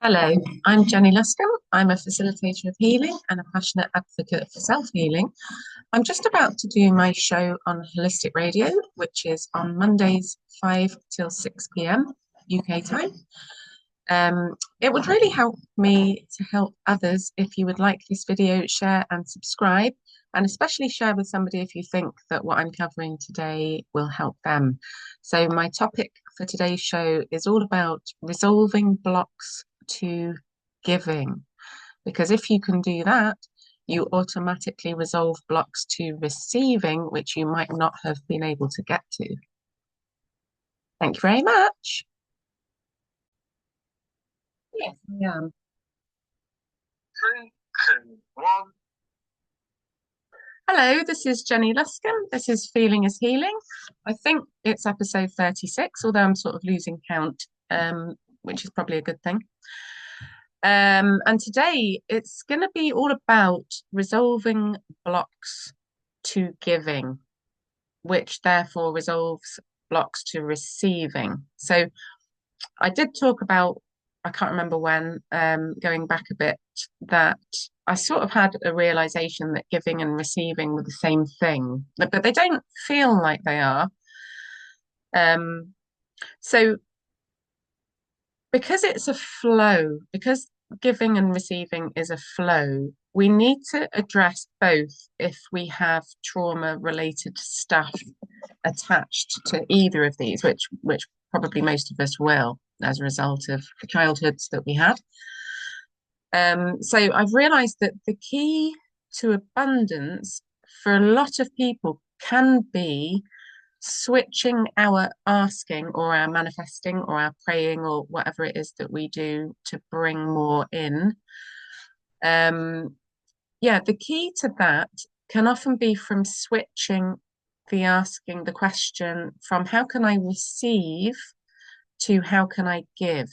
Hello, I'm Jenny Luscombe. I'm a facilitator of healing and a passionate advocate for self-healing. I'm just about to do my show on Holistic Radio, which is on Mondays, 5 till 6 p.m. UK time. It would really help me to help others if you would like this video, share and subscribe, and especially share with somebody if you think that what I'm covering today will help them. So my topic for today's show is all about resolving blocks to giving, because if you can do that, you automatically resolve blocks to receiving, which you might not have been able to get to. Thank you very much. Yes, I am. Three, two, one. Hello, this is Jenny Luscombe. This is Feeling is Healing. I think it's episode 36, although I'm sort of losing count, which is probably a good thing. And today it's going to be all about resolving blocks to giving, which therefore resolves blocks to receiving. So I did talk about, I can't remember when, going back a bit, that I sort of had a realization that giving and receiving were the same thing, but they don't feel like they are. Um, so because it's a flow, because giving and receiving is a flow, we need to address both if we have trauma related stuff attached to either of these, which probably most of us will as a result of the childhoods that we had. So I've realized that the key to abundance for a lot of people can be switching our asking or our manifesting or our praying or whatever it is that we do to bring more in. Um, yeah, the key to that can often be from switching the asking the question from how can I receive to how can I give?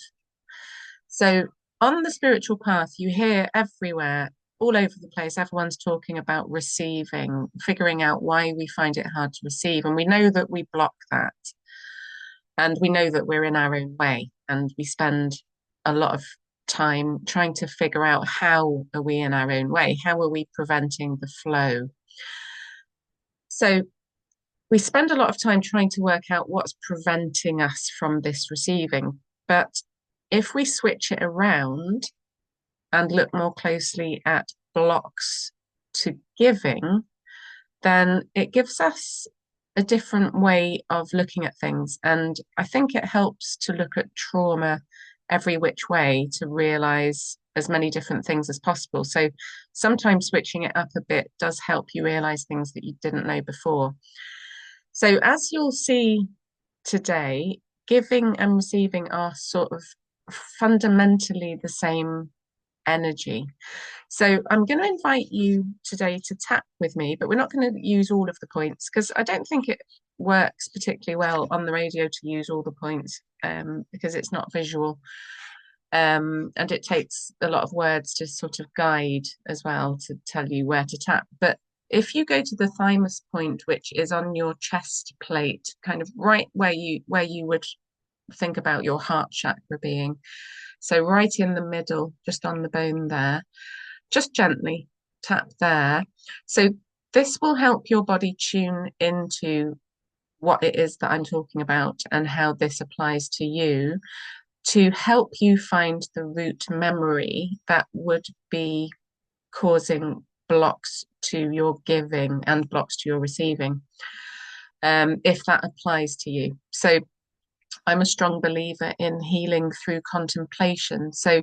So on the spiritual path, you hear everywhere, all over the place, everyone's talking about receiving, figuring out why we find it hard to receive. And we know that we block that. And we know that we're in our own way. And we spend a lot of time trying to figure out how are we in our own way? How are we preventing the flow? So we spend a lot of time trying to work out what's preventing us from this receiving. But if we switch it around and look more closely at blocks to giving, then it gives us a different way of looking at things. And I think it helps to look at trauma every which way to realize as many different things as possible. So sometimes switching it up a bit does help you realize things that you didn't know before. So as you'll see today, giving and receiving are sort of fundamentally the same energy. So I'm going to invite you today to tap with me, but we're not going to use all of the points because I don't think it works particularly well on the radio to use all the points because it's not visual. And it takes a lot of words to sort of guide as well to tell you where to tap. But if you go to the thymus point, which is on your chest plate, kind of right where you would think about your heart chakra being, so right in the middle, just on the bone there, just gently tap there. So this will help your body tune into what it is that I'm talking about and how this applies to you to help you find the root memory that would be causing blocks to your giving and blocks to your receiving, if that applies to you. So I'm a strong believer in healing through contemplation. So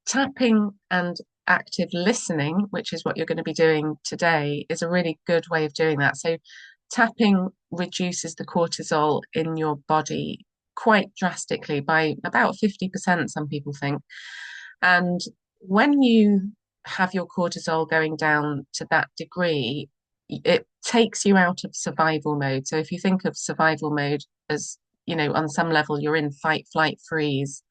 tapping and active listening, which is what you're going to be doing today, is a really good way of doing that. So tapping reduces the cortisol in your body quite drastically by about 50%, some people think. And when you have your cortisol going down to that degree, it takes you out of survival mode. So if you think of survival mode as, on some level, you're in fight, flight, freeze.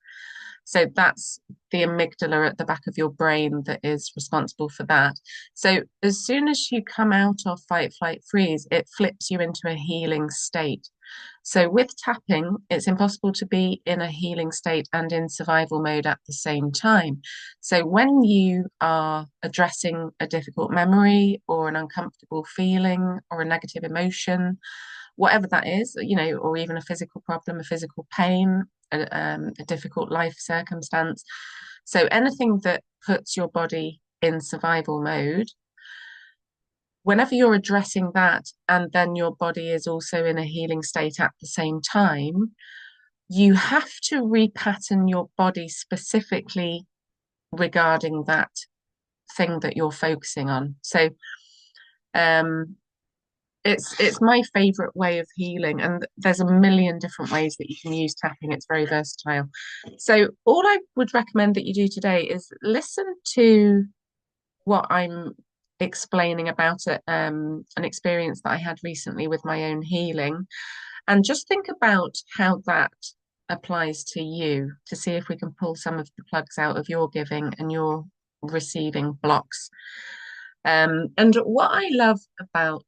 So that's the amygdala at the back of your brain that is responsible for that. So as soon as you come out of fight, flight, freeze, it flips you into a healing state. So with tapping, it's impossible to be in a healing state and in survival mode at the same time. So when you are addressing a difficult memory or an uncomfortable feeling or a negative emotion, whatever that is, or even a physical problem, a physical pain, a difficult life circumstance. So anything that puts your body in survival mode, whenever you're addressing that and then your body is also in a healing state at the same time, you have to repattern your body specifically regarding that thing that you're focusing on. So um, it's my favorite way of healing, and there's a million different ways that you can use tapping. It's very versatile. So all I would recommend that you do today is listen to what I'm explaining about an experience that I had recently with my own healing, and just think about how that applies to you to see if we can pull some of the plugs out of your giving and your receiving blocks. And what I love about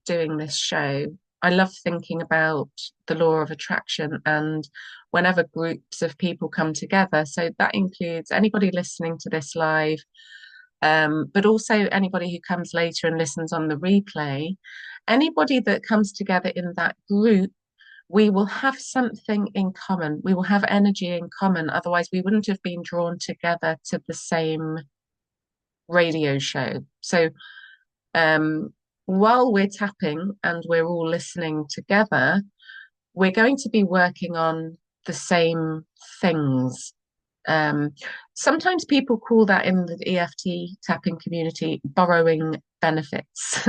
doing this show, I love thinking about the law of attraction and whenever groups of people come together. So that includes anybody listening to this live, but also anybody who comes later and listens on the replay. Anybody that comes together in that group, we will have something in common. We will have energy in common. Otherwise, we wouldn't have been drawn together to the same radio show. So um, while we're tapping and we're all listening together, we're going to be working on the same things. Um, Sometimes people call that in the EFT tapping community borrowing benefits.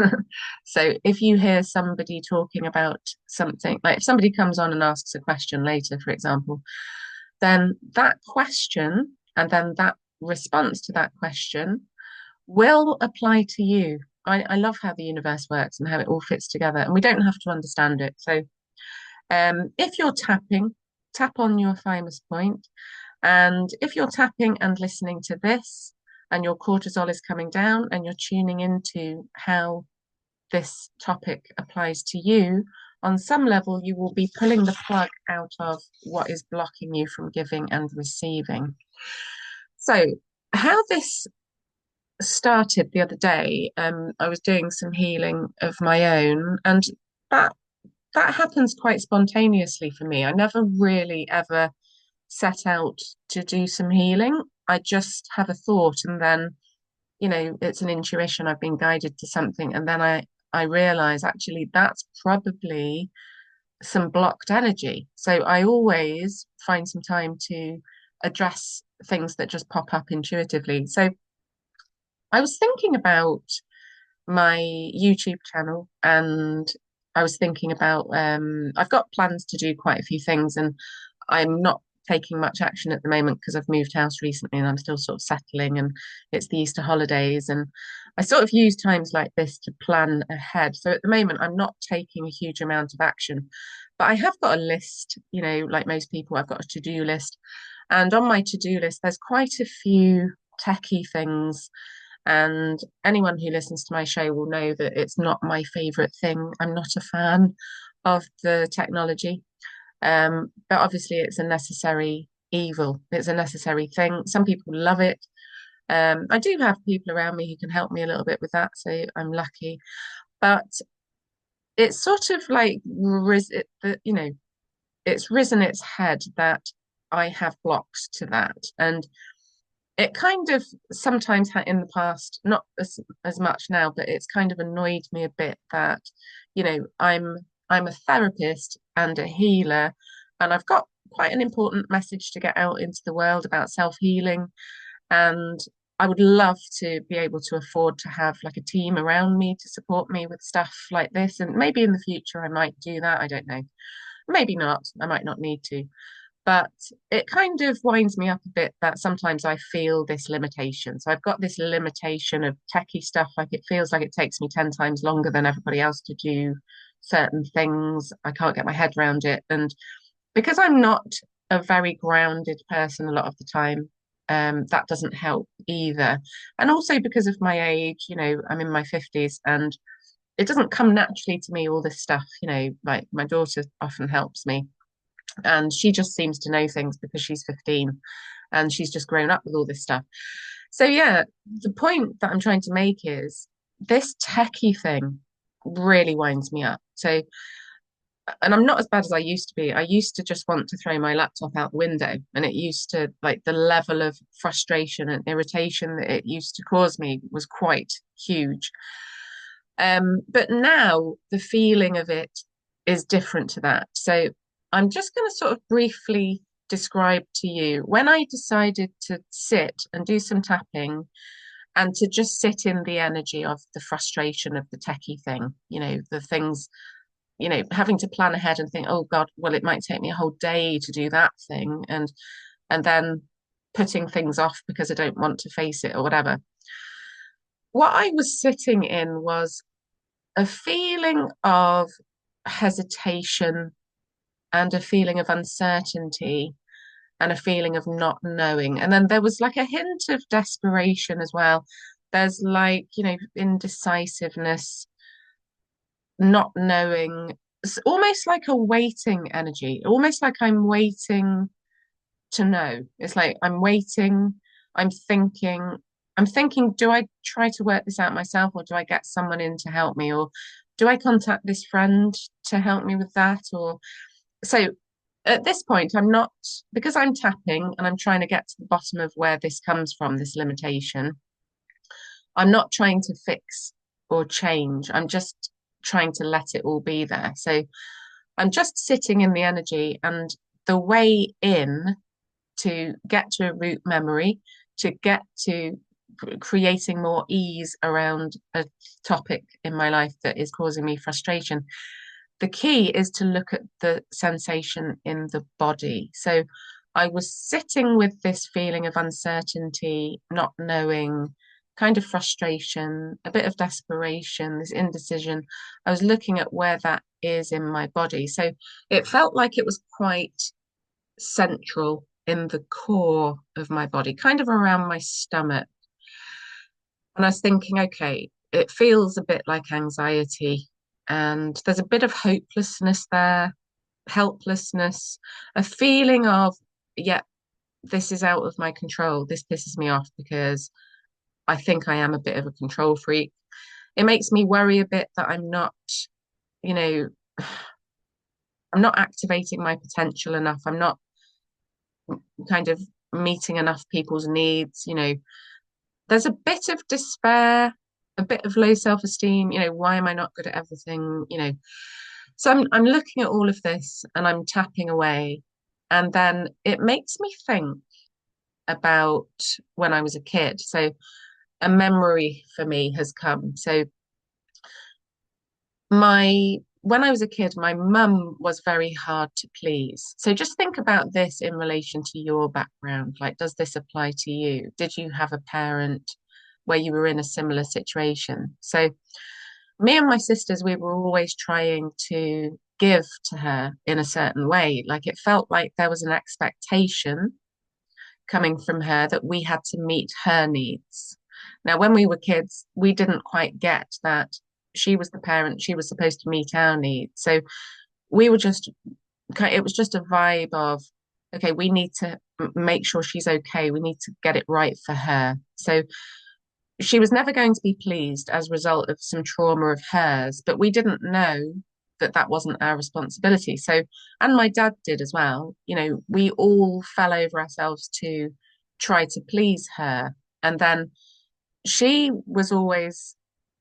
So if you hear somebody talking about something, like if somebody comes on and asks a question later, for example, then that question and then that response to that question will apply to you. I love how the universe works and how it all fits together, and we don't have to understand it. So if you're tapping, tap on your thymus point. And if you're tapping and listening to this, and your cortisol is coming down, and you're tuning into how this topic applies to you, on some level, you will be pulling the plug out of what is blocking you from giving and receiving. So, how this started the other day, I was doing some healing of my own, and that that happens quite spontaneously for me. I never really ever set out to do some healing. I just have a thought, and then, it's an intuition. I've been guided to something, and then I realize actually that's probably some blocked energy. So I always find some time to address things that just pop up intuitively. So I was thinking about my YouTube channel, and I was thinking about I've got plans to do quite a few things, and I'm not taking much action at the moment because I've moved house recently and I'm still sort of settling, and it's the Easter holidays, and I sort of use times like this to plan ahead. So at the moment I'm not taking a huge amount of action, but I have got a list, like most people, I've got a to-do list, and on my to-do list there's quite a few techie things, and anyone who listens to my show will know that it's not my favorite thing. I'm not a fan of the technology. But obviously it's a necessary evil. It's a necessary thing. Some people love it. I do have people around me who can help me a little bit with that, so I'm lucky. But it's sort of like it's risen its head that I have blocks to that, and it kind of sometimes in the past, not as much now, but it's kind of annoyed me a bit that, I'm a therapist and a healer, and I've got quite an important message to get out into the world about self-healing. And I would love to be able to afford to have like a team around me to support me with stuff like this. And maybe in the future I might do that. I don't know. Maybe not. I might not need to. But it kind of winds me up a bit that sometimes I feel this limitation. So I've got this limitation of techie stuff. Like it feels like it takes me 10 times longer than everybody else to do certain things. I can't get my head around it. And because I'm not a very grounded person a lot of the time, that doesn't help either. And also because of my age, I'm in my 50s, and it doesn't come naturally to me, all this stuff, like my daughter often helps me, and she just seems to know things because she's 15 and she's just grown up with all this stuff. So yeah, the point that I'm trying to make is this techie thing really winds me up. So, and I'm not as bad as I used to be. I used to just want to throw my laptop out the window, and it used to, like, the level of frustration and irritation that it used to cause me was quite huge. But now the feeling of it is different to that. So I'm just going to sort of briefly describe to you when I decided to sit and do some tapping and to just sit in the energy of the frustration of the techie thing, the things, having to plan ahead and think, oh God, well, it might take me a whole day to do that thing, and then putting things off because I don't want to face it or whatever. What I was sitting in was a feeling of hesitation and a feeling of uncertainty and a feeling of not knowing. And then there was like a hint of desperation as well. There's like, indecisiveness, not knowing. It's almost like a waiting energy, almost like I'm waiting to know. It's like I'm waiting, I'm thinking, I'm thinking, do I try to work this out myself, or do I get someone in to help me? Or do I contact this friend to help me with that? Or so at this point, I'm not, because I'm tapping and I'm trying to get to the bottom of where this comes from, this limitation. I'm not trying to fix or change. I'm just trying to let it all be there. So I'm just sitting in the energy, and the way in to get to a root memory, to get to creating more ease around a topic in my life that is causing me frustration. The key is to look at the sensation in the body. So I was sitting with this feeling of uncertainty, not knowing, kind of frustration, a bit of desperation, this indecision. I was looking at where that is in my body. So it felt like it was quite central in the core of my body, kind of around my stomach. And I was thinking, okay, it feels a bit like anxiety, and there's a bit of hopelessness there, helplessness, a feeling of, yeah, this is out of my control. This pisses me off because I think I am a bit of a control freak. It makes me worry a bit that you know, I'm not activating my potential enough. I'm not kind of meeting enough people's needs. There's a bit of despair, a bit of low self-esteem. Why am I not good at everything? So I'm looking at all of this and I'm tapping away. And then it makes me think about when I was a kid. So a memory for me has come. So my when I was a kid, my mum was very hard to please. So just think about this in relation to your background. Like, does this apply to you? Did you have a parent where you were in a similar situation? So me and my sisters, we were always trying to give to her in a certain way. Like, it felt like there was an expectation coming from her that we had to meet her needs. Now, when we were kids, we didn't quite get that she was the parent, she was supposed to meet our needs. So we were just, it was just a vibe of, okay, we need to make sure she's okay. We need to get it right for her. So she was never going to be pleased as a result of some trauma of hers, but we didn't know that that wasn't our responsibility. So, and my dad did as well. We all fell over ourselves to try to please her. And then she was always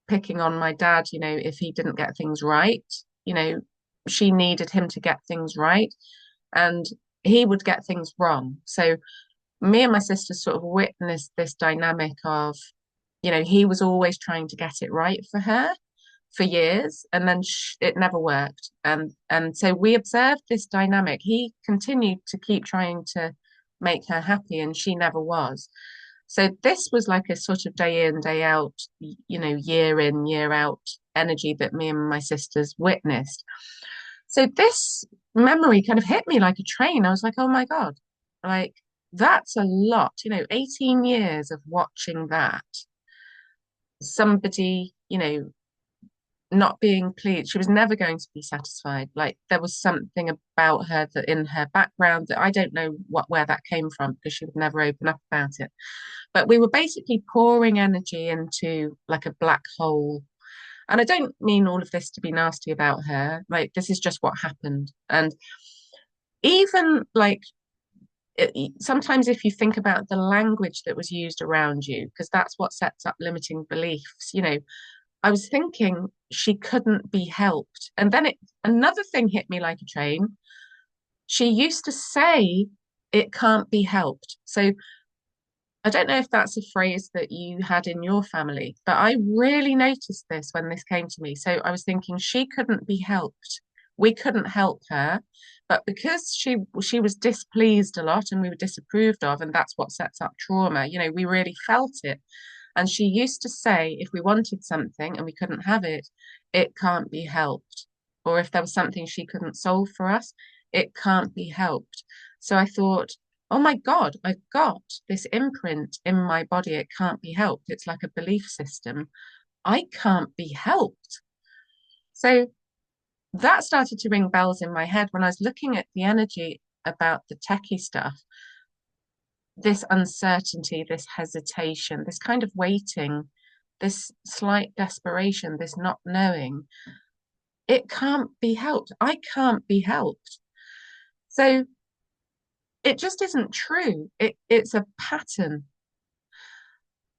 picking on my dad, if he didn't get things right. You know, she needed him to get things right, and he would get things wrong. So me and my sister sort of witnessed this dynamic of, he was always trying to get it right for her for years, and then it never worked. And so we observed this dynamic. He continued to keep trying to make her happy, and she never was. So this was like a sort of day in, day out, year in, year out energy that me and my sisters witnessed. So this memory kind of hit me like a train. I was like, oh my God, like that's a lot, 18 years of watching that. Somebody, not being pleased. She was never going to be satisfied. Like there was something about her that in her background that I don't know where that came from because she would never open up about it. But we were basically pouring energy into like a black hole. And I don't mean all of this to be nasty about her. Like this is just what happened. And even like sometimes if you think about the language that was used around you, because that's what sets up limiting beliefs, I was thinking she couldn't be helped. And then another thing hit me like a train. She used to say it can't be helped. So I don't know if that's a phrase that you had in your family, but I really noticed this when this came to me. So I was thinking she couldn't be helped. We couldn't help her, but because she was displeased a lot and we were disapproved of, and that's what sets up trauma, we really felt it. And she used to say if we wanted something and we couldn't have it, it can't be helped. Or if there was something she couldn't solve for us, it can't be helped. So I thought, oh my God, I've got this imprint in my body. It can't be helped. It's like a belief system. I can't be helped. So that started to ring bells in my head when I was looking at the energy about the techie stuff, this uncertainty, this hesitation, this kind of waiting, this slight desperation, this not knowing. It can't be helped. I can't be helped. So it just isn't true. It's a pattern.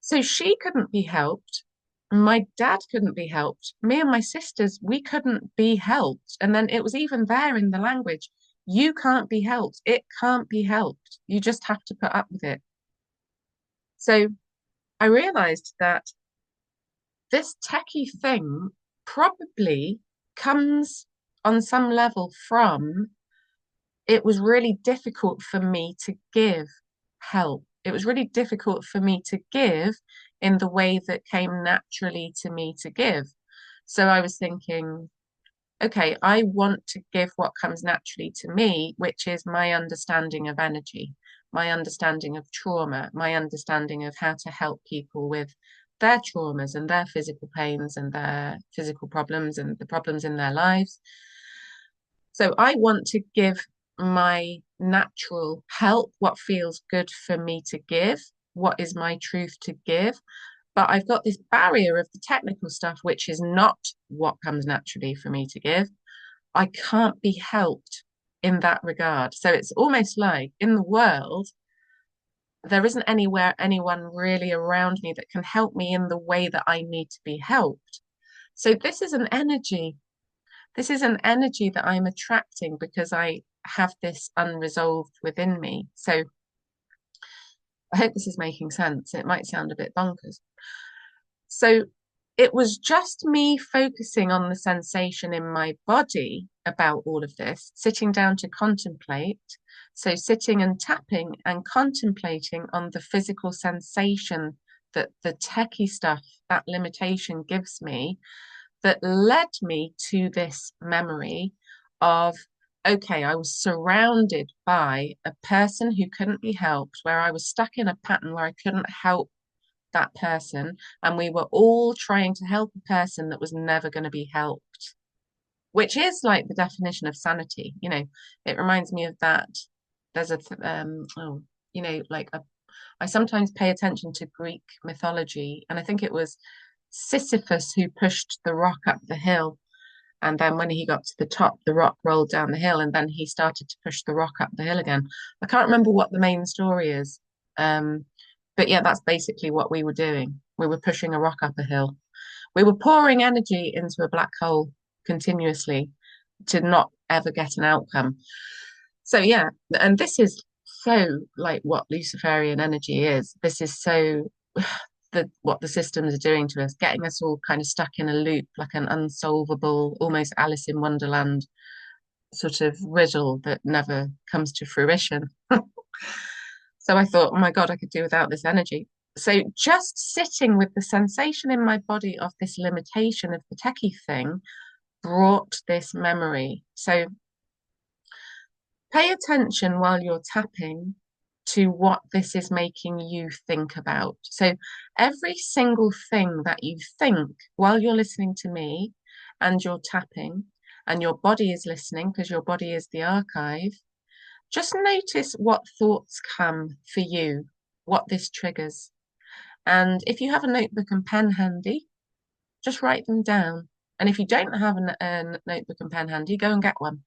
So she couldn't be helped. My dad couldn't be helped. Me and my sisters, we couldn't be helped. And then it was even there in the language. You can't be helped. It can't be helped. You just have to put up with it. So I realized that this techie thing probably comes on some level from it was really difficult for me to give help. It was really difficult for me to give in the way that came naturally to me to give. So I was thinking, okay, I want to give what comes naturally to me, which is my understanding of energy, my understanding of trauma, my understanding of how to help people with their traumas and their physical pains and their physical problems and the problems in their lives. So I want to give my natural help, what feels good for me to give, what is my truth to give. But I've got this barrier of the technical stuff, which is not what comes naturally for me to give. I can't be helped in that regard. So it's almost like in the world, there isn't anyone really around me that can help me in the way that I need to be helped. So this is an energy. This is an energy that I'm attracting because I have this unresolved within me. So I hope this is making sense. It might sound a bit bonkers. So it was just me focusing on the sensation in my body about all of this, sitting down to contemplate. So sitting and tapping and contemplating on the physical sensation that the techie stuff, that limitation gives me, that led me to this memory of, okay, I was surrounded by a person who couldn't be helped, where I was stuck in a pattern where I couldn't help that person. And we were all trying to help a person that was never going to be helped, which is like the definition of sanity. It reminds me of that. There's like I sometimes pay attention to Greek mythology, and I think it was Sisyphus who pushed the rock up the hill. And then when he got to the top, the rock rolled down the hill, and then he started to push the rock up the hill again. I can't remember what the main story is. But yeah, that's basically what we were doing. We were pushing a rock up a hill. We were pouring energy into a black hole continuously to not ever get an outcome. So yeah, and this is so like what Luciferian energy is. This is so what the systems are doing to us, getting us all kind of stuck in a loop, like an unsolvable, almost Alice in Wonderland sort of riddle that never comes to fruition. So I thought, oh my God, I could do without this energy. So just sitting with the sensation in my body of this limitation of the techie thing brought this memory. So pay attention while you're tapping to what this is making you think about. So every single thing that you think while you're listening to me, and you're tapping and your body is listening because your body is the archive, just notice what thoughts come for you, what this triggers. And if you have a notebook and pen handy, just write them down. And if you don't have a notebook and pen handy, go and get one.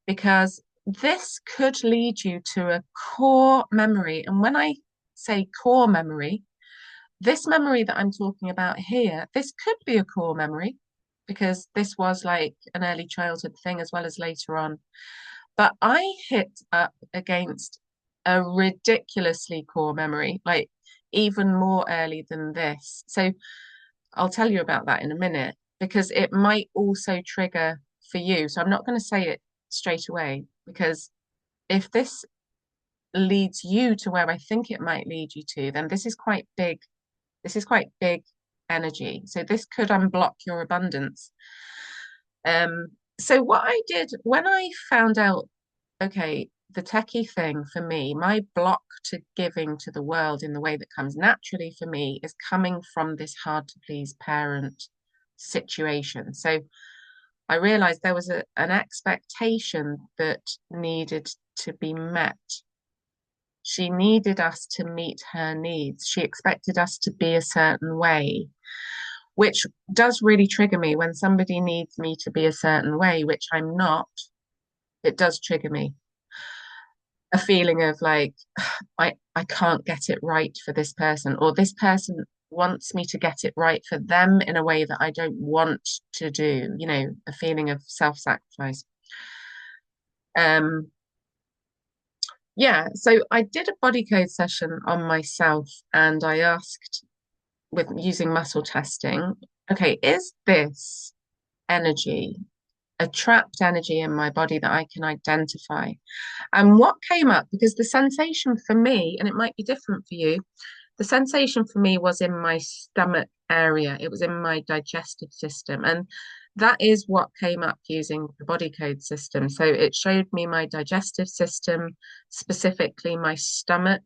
Because this could lead you to a core memory. And when I say core memory, this memory that I'm talking about here, this could be a core memory because this was like an early childhood thing as well as later on. But I hit up against a ridiculously core memory, like even more early than this. So I'll tell you about that in a minute because it might also trigger for you. So I'm not going to say it straight away because if this leads you to where I think it might lead you to, then this is quite big. This is quite big energy. So this could unblock your abundance. Um, so what I did when I found out, okay, the techie thing for me, my block to giving to the world in the way that comes naturally for me is coming from this hard to please parent situation. So I realized there was an expectation that needed to be met. She needed us to meet her needs. She expected us to be a certain way, which does really trigger me when somebody needs me to be a certain way, which I'm not. It does trigger me. A feeling of like, I can't get it right for this person, or this person wants me to get it right for them in a way that I don't want to do, a feeling of self-sacrifice. Um, yeah, so I did a body code session on myself and I asked with using muscle testing, okay, is this energy a trapped energy in my body that I can identify? And what came up, because the sensation for me, and it might be different for you, the sensation for me was in my stomach area. It was in my digestive system. And that is what came up using the body code system. So it showed me my digestive system, specifically my stomach.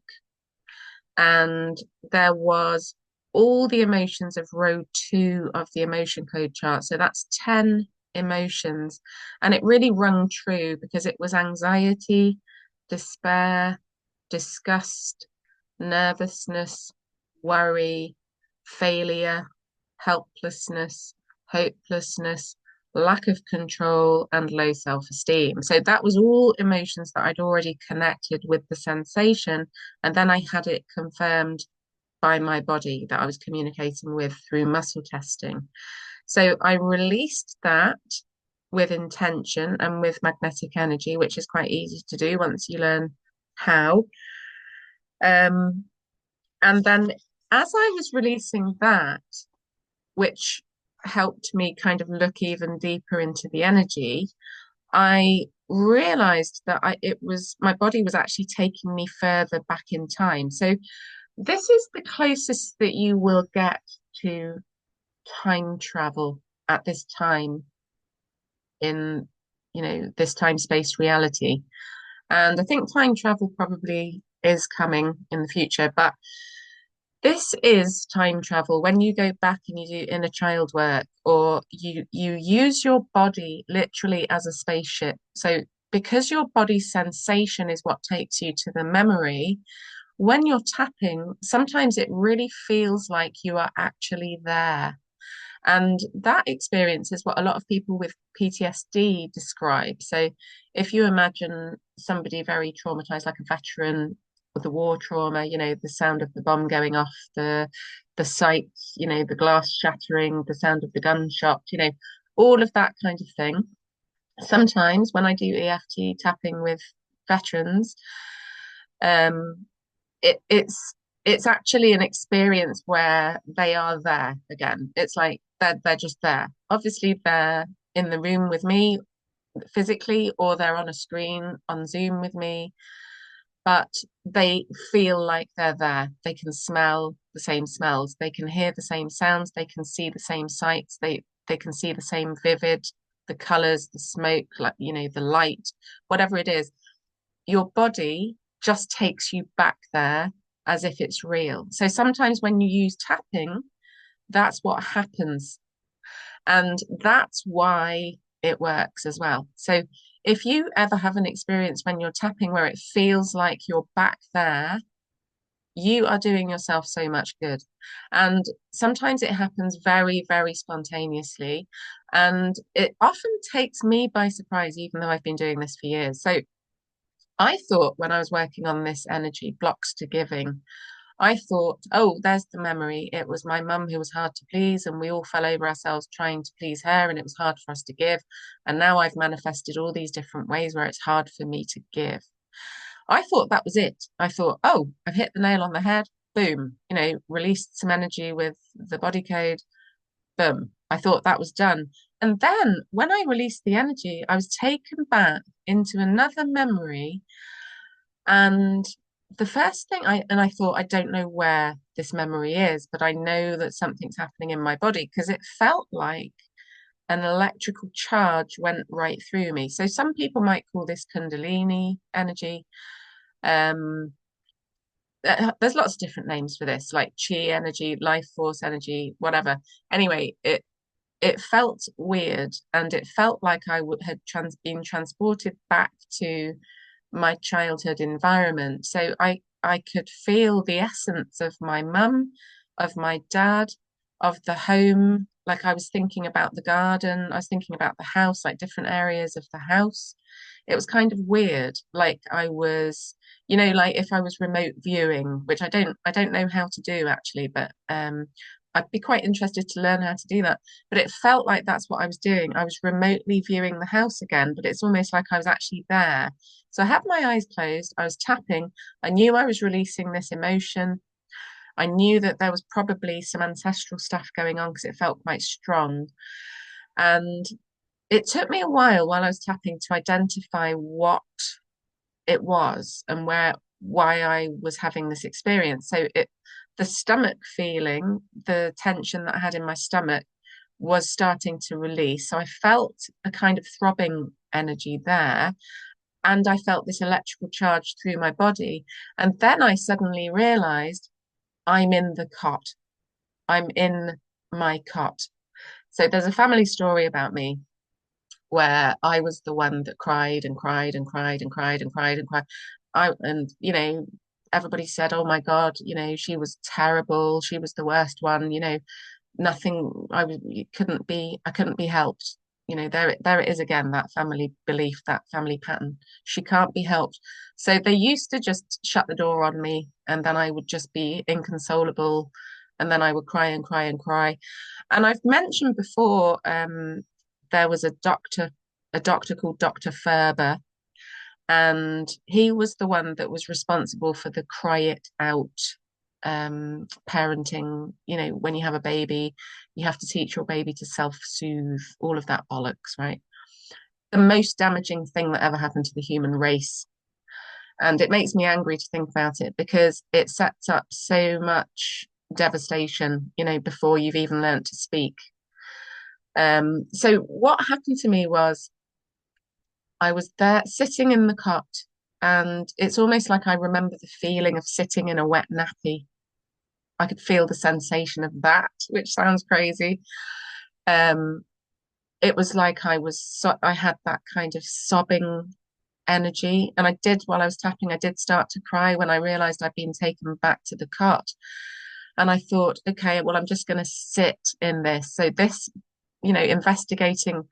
And there was all the emotions of row 2 of the emotion code chart. So that's 10 emotions. And it really rung true because it was anxiety, despair, disgust, nervousness, worry, failure, helplessness, hopelessness, lack of control, and low self-esteem. So that was all emotions that I'd already connected with the sensation. And then I had it confirmed by my body that I was communicating with through muscle testing. So I released that with intention and with magnetic energy, which is quite easy to do once you learn how. Um, and then as I was releasing that, which helped me kind of look even deeper into the energy, I realized that it was my body was actually taking me further back in time. So this is the closest that you will get to time travel at this time in, this time space reality. And I think time travel probably is coming in the future, but this is time travel when you go back and you do inner child work, or you use your body literally as a spaceship. So because your body's sensation is what takes you to the memory, when you're tapping, sometimes it really feels like you are actually there. And that experience is what a lot of people with PTSD describe. So if you imagine somebody very traumatized, like a veteran with the war trauma, the sound of the bomb going off, the sights, the glass shattering, the sound of the gunshot, all of that kind of thing. Sometimes when I do EFT tapping with veterans, um, it's actually an experience where they are there again. It's like they're just there. Obviously, they're in the room with me physically, or they're on a screen on Zoom with me, but they feel like they're there. They can smell the same smells, they can hear the same sounds, they can see the same sights, they can see the same vivid, the colors, the smoke, like the light, whatever it is. Your body just takes you back there as if it's real. So sometimes when you use tapping, that's what happens. And that's why it works as well. So if you ever have an experience when you're tapping where it feels like you're back there, you are doing yourself so much good. And sometimes it happens very, very spontaneously. And it often takes me by surprise, even though I've been doing this for years. So I thought when I was working on this energy, blocks to giving, I thought, oh, there's the memory. It was my mum who was hard to please, and we all fell over ourselves trying to please her, and it was hard for us to give. And now I've manifested all these different ways where it's hard for me to give. I thought that was it. I thought, oh, I've hit the nail on the head. Boom, released some energy with the body code. Boom. I thought that was done. And then when I released the energy, I was taken back into another memory. And the first thing I thought, I don't know where this memory is, but I know that something's happening in my body because it felt like an electrical charge went right through me. So some people might call this Kundalini energy. Um, there's lots of different names for this, like chi energy, life force energy, whatever. Anyway, it felt weird, and it felt like I would had been transported back to my childhood environment. So I could feel the essence of my mum, of my dad, of the home. Like I was thinking about the garden, I was thinking about the house, like different areas of the house. It was kind of weird. Like I was, like if I was remote viewing, which I don't know how to do actually, but I'd be quite interested to learn how to do that. But it felt like that's what I was doing. I was remotely viewing the house again, but it's almost like I was actually there. So I had my eyes closed, I was tapping, I knew I was releasing this emotion. I knew that there was probably some ancestral stuff going on because it felt quite strong. And it took me a while I was tapping to identify what it was and why I was having this experience. So the stomach feeling, the tension that I had in my stomach was starting to release. So I felt a kind of throbbing energy there. And I felt this electrical charge through my body. And then I suddenly realized I'm in the cot. I'm in my cot. So there's a family story about me where I was the one that cried and cried and cried and cried and cried and cried. Everybody said, "Oh my God, she was terrible. She was the worst one. Nothing. I couldn't be helped. There it is again, that family belief, that family pattern. She can't be helped." So they used to just shut the door on me, and then I would just be inconsolable, and then I would cry and cry and cry. And I've mentioned before, there was a doctor called Dr. Ferber, and he was the one that was responsible for the cry it out parenting. When you have a baby, you have to teach your baby to self-soothe, all of that bollocks, right? The most damaging thing that ever happened to the human race. And it makes me angry to think about it because it sets up so much devastation, before you've even learnt to speak. So what happened to me was I was there sitting in the cot, and it's almost like I remember the feeling of sitting in a wet nappy. I could feel the sensation of that, which sounds crazy. Um, it was like I had that kind of sobbing energy. And I did, while I was tapping, I did start to cry when I realized I'd been taken back to the cot. And I thought, okay, well, I'm just going to sit in this. So this, investigating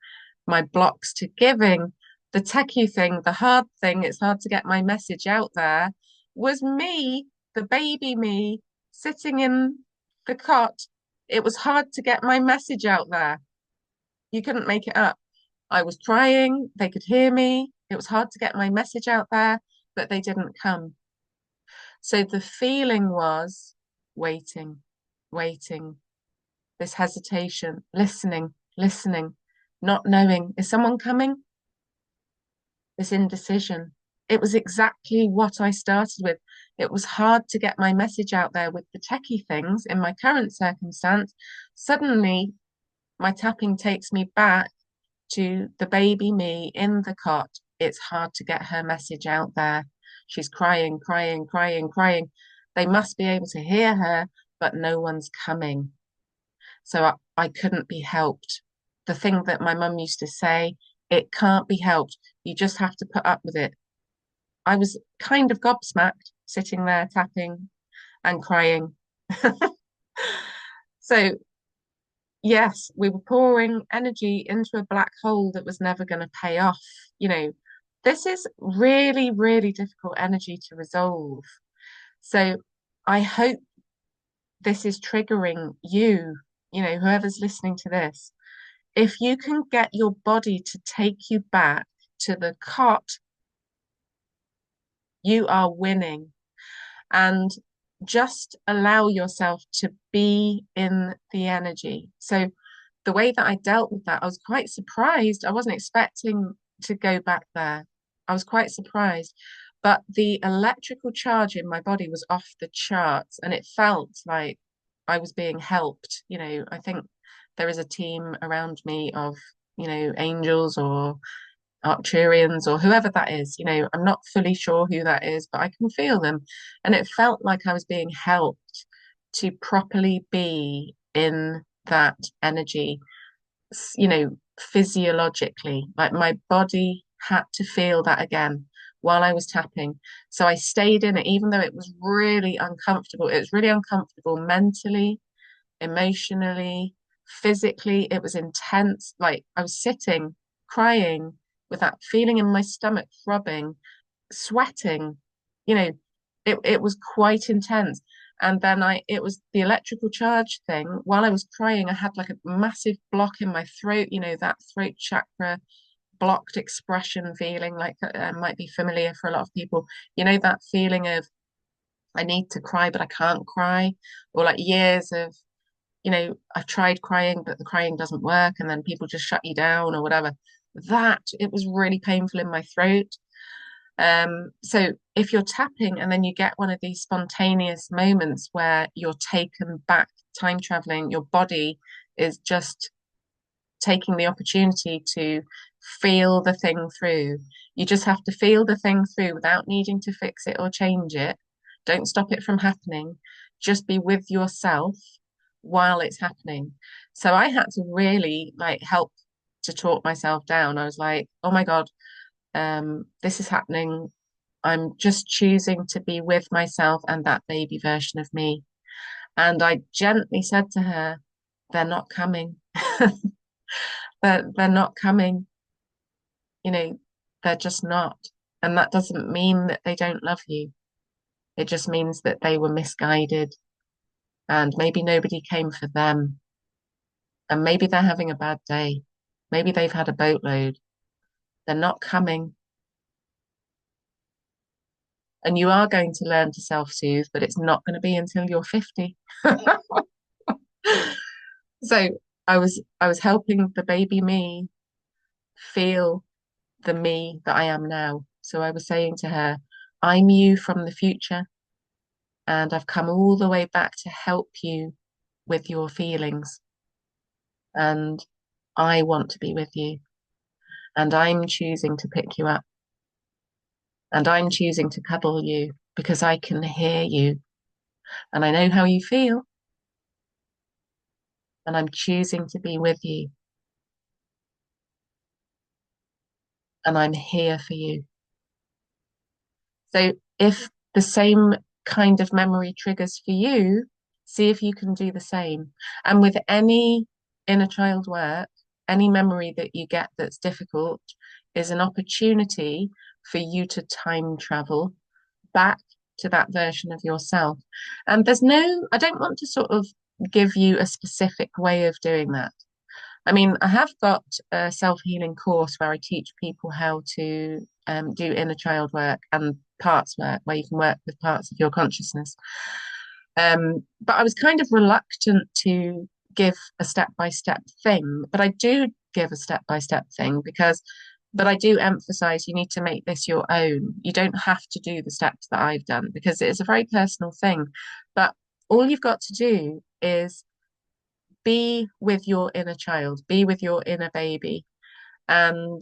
my blocks to giving, the techie thing, the hard thing, it's hard to get my message out there, was me, the baby me, sitting in the cot. It was hard to get my message out there. You couldn't make it up. I was trying, they could hear me. It was hard to get my message out there, but they didn't come. So the feeling was waiting, waiting, this hesitation, listening, not knowing, is someone coming? This indecision. It was exactly what I started with. It was hard to get my message out there with the techie things in my current circumstance. Suddenly, my tapping takes me back to the baby me in the cot. It's hard to get her message out there. She's crying, crying, crying, crying. They must be able to hear her, but no one's coming. So I couldn't be helped. the thing that my mum used to say, it can't be helped. You just have to put up with it. I was kind of gobsmacked sitting there tapping and crying. So, yes, we were pouring energy into a black hole that was never going to pay off. You know, this is really, really difficult energy to resolve. So, I hope this is triggering you, whoever's listening to this. If you can get your body to take you back to the cot, you are winning. And just allow yourself to be in the energy. So the way that I dealt with that, I was quite surprised. I wasn't expecting to go back there. I was quite surprised. But the electrical charge in my body was off the charts, and it felt like I was being helped. I think there is a team around me of, angels or Arcturians or whoever that is. I'm not fully sure who that is, but I can feel them. And it felt like I was being helped to properly be in that energy, physiologically. Like my body had to feel that again while I was tapping. So I stayed in it, even though it was really uncomfortable. It was really uncomfortable mentally, emotionally, physically. It was intense. Like I was sitting, crying with that feeling in my stomach throbbing, sweating. You know, it was quite intense. And then it was the electrical charge thing. While I was crying, I had like a massive block in my throat, that throat chakra blocked expression feeling, like might be familiar for a lot of people. That feeling of I need to cry, but I can't cry, or like years of I've tried crying, but the crying doesn't work, and then people just shut you down or whatever. That it was really painful in my throat. So if you're tapping and then you get one of these spontaneous moments where you're taken back, time traveling, your body is just taking the opportunity to feel the thing through. You just have to feel the thing through without needing to fix it or change it. Don't stop it from happening. Just be with yourself while it's happening. So I had to really like help to talk myself down. I was like, oh my God, this is happening. I'm just choosing to be with myself and that baby version of me. And I gently said to her, they're not coming. They're not coming. You know, they're just not. And that doesn't mean that they don't love you. It just means that they were misguided and maybe nobody came for them. And maybe they're having a bad day. Maybe they've had a boatload. They're not coming. And you are going to learn to self-soothe, but it's not going to be until you're 50. So I was helping the baby me feel the me that I am now. So I was saying to her, I'm you from the future, and I've come all the way back to help you with your feelings. And I want to be with you. And I'm choosing to pick you up. And I'm choosing to cuddle you because I can hear you and I know how you feel. And I'm choosing to be with you. And I'm here for you. So if the same kind of memory triggers for you, see if you can do the same. And with any inner child work, any memory that you get that's difficult is an opportunity for you to time travel back to that version of yourself. And I don't want to sort of give you a specific way of doing that. I mean, I have got a self-healing course where I teach people how to do inner child work and parts work, where you can work with parts of your consciousness. But I was kind of reluctant to give a step-by-step thing, but I do give a step-by-step thing but I do emphasize you need to make this your own. You don't have to do the steps that I've done because it is a very personal thing. But all you've got to do is be with your inner child, be with your inner baby, and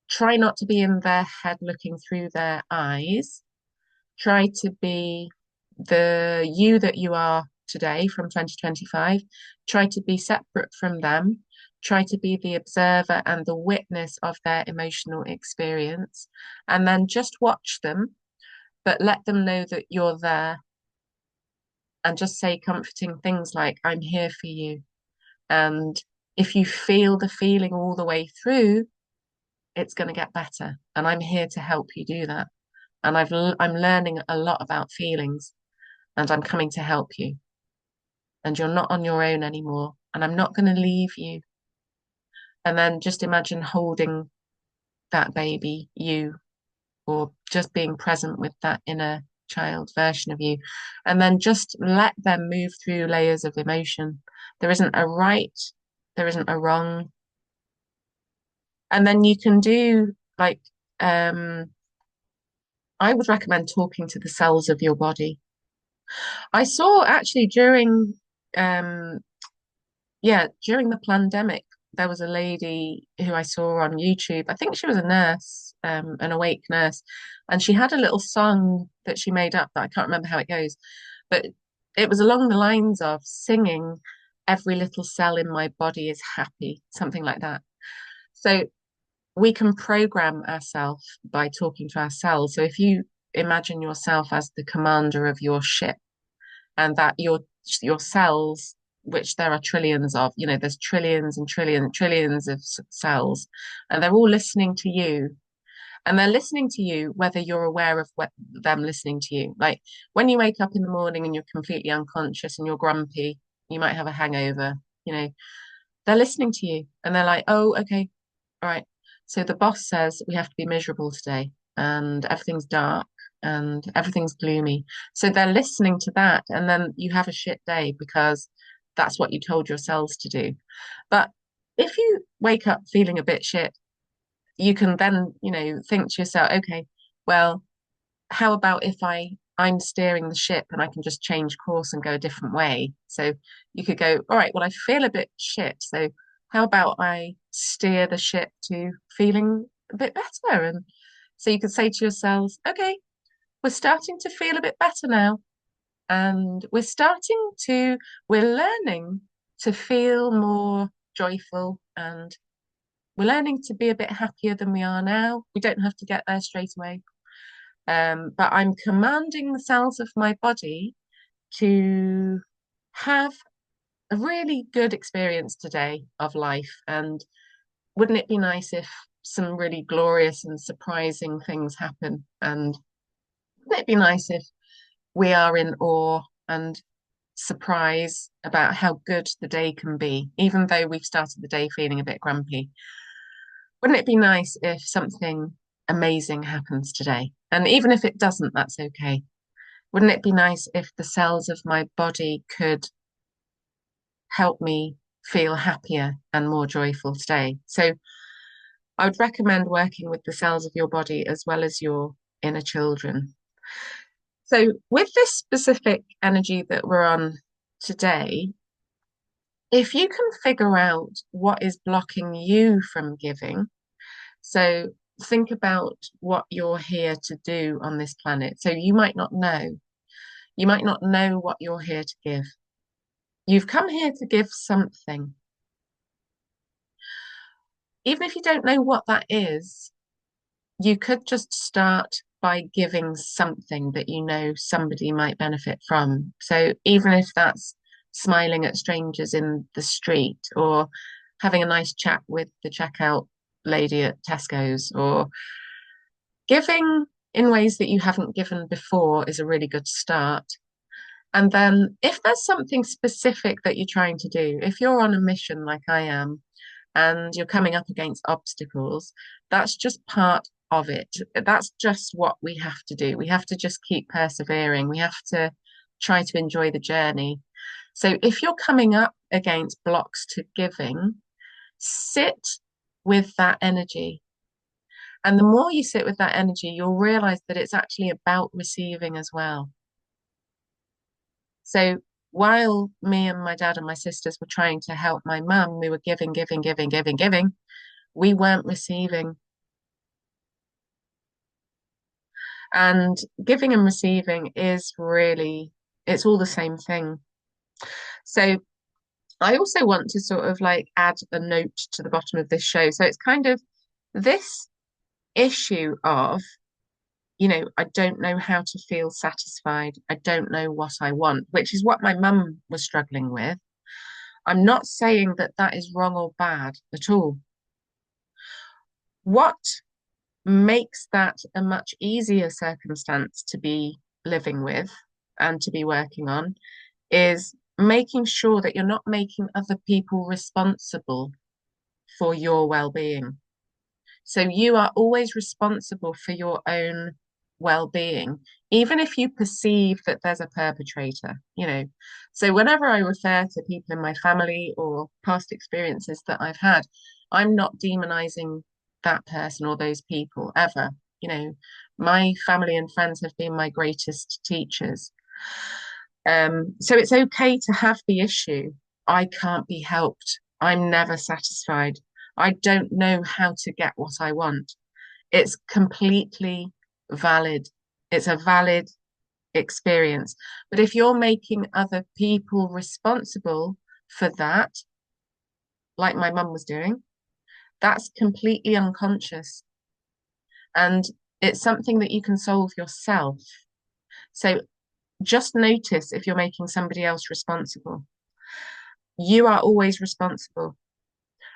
try not to be in their head looking through their eyes. Try to be the you that you are today from 2025. Try to be separate from them. try to be the observer and the witness of their emotional experience, and then just watch them, but let them know that you're there, and just say comforting things like, I'm here for you. And if you feel the feeling all the way through, it's going to get better. And I'm here to help you do that. And I'm learning a lot about feelings, and I'm coming to help you. And you're not on your own anymore. And I'm not going to leave you. And then just imagine holding that baby, you, or just being present with that inner child version of you. And then just let them move through layers of emotion. There isn't a right, there isn't a wrong. And then you can do like, um, I would recommend talking to the cells of your body. I saw actually um, during the pandemic, there was a lady who I saw on YouTube. I think she was a nurse, an awake nurse, and she had a little song that she made up that I can't remember how it goes, but it was along the lines of singing, "Every little cell in my body is happy," something like that. So we can program ourselves by talking to ourselves. So if you imagine yourself as the commander of your ship, and that your cells, which there are trillions of, there's trillions and trillions of cells, and they're all listening to you. And they're listening to you whether you're aware of them listening to you. Like when you wake up in the morning and you're completely unconscious and you're grumpy, you might have a hangover, you know, they're listening to you and they're like, oh, okay, all right. So the boss says we have to be miserable today and everything's dark and everything's gloomy. So they're listening to that, and then you have a shit day because that's what you told yourselves to do. But if you wake up feeling a bit shit, you can then, think to yourself, okay, well, how about if I'm steering the ship and I can just change course and go a different way? So you could go, all right, well, I feel a bit shit. So how about I steer the ship to feeling a bit better? And so you could say to yourselves, okay, we're starting to feel a bit better now. And we're learning to feel more joyful, and we're learning to be a bit happier than we are now. We don't have to get there straight away. But I'm commanding the cells of my body to have a really good experience today of life. And wouldn't it be nice if some really glorious and surprising things happen? And wouldn't it be nice if we are in awe and surprise about how good the day can be, even though we've started the day feeling a bit grumpy? Wouldn't it be nice if something amazing happens today? And even if it doesn't, that's okay. Wouldn't it be nice if the cells of my body could help me feel happier and more joyful today? So I would recommend working with the cells of your body as well as your inner children. So with this specific energy that we're on today, if you can figure out what is blocking you from giving, so think about what you're here to do on this planet. So you might not know. You might not know what you're here to give. You've come here to give something. Even if you don't know what that is, you could just start by giving something that you know somebody might benefit from. So even if that's smiling at strangers in the street, or having a nice chat with the checkout lady at Tesco's, or giving in ways that you haven't given before is a really good start. And then if there's something specific that you're trying to do, if you're on a mission like I am, and you're coming up against obstacles, that's just part of it. That's just what we have to do. We have to just keep persevering. We have to try to enjoy the journey. So if you're coming up against blocks to giving, sit with that energy. And the more you sit with that energy, you'll realize that it's actually about receiving as well. So while me and my dad and my sisters were trying to help my mum, we were giving, giving, giving, giving, giving. We weren't receiving. And giving and receiving is really, it's all the same thing. So I also want to sort of like add a note to the bottom of this show. So it's kind of this issue of, I don't know how to feel satisfied. I don't know what I want, which is what my mum was struggling with. I'm not saying that that is wrong or bad at all. What makes that a much easier circumstance to be living with and to be working on is making sure that you're not making other people responsible for your well-being. So you are always responsible for your own well-being, even if you perceive that there's a perpetrator. So whenever I refer to people in my family or past experiences that I've had, I'm not demonizing that person or those people ever. You know, my family and friends have been my greatest teachers. So it's okay to have the issue. I can't be helped. I'm never satisfied. I don't know how to get what I want. It's completely valid. It's a valid experience. But if you're making other people responsible for that, like my mum was doing, that's completely unconscious. And it's something that you can solve yourself. So just notice if you're making somebody else responsible. You are always responsible.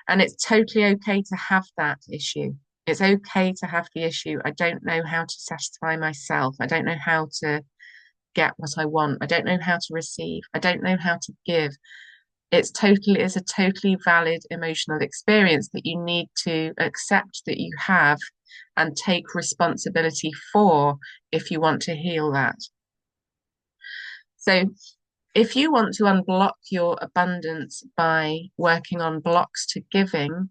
And it's totally okay to have that issue. It's okay to have the issue. I don't know how to satisfy myself. I don't know how to get what I want. I don't know how to receive. I don't know how to give. It's a totally valid emotional experience that you need to accept that you have and take responsibility for if you want to heal that. So if you want to unblock your abundance by working on blocks to giving,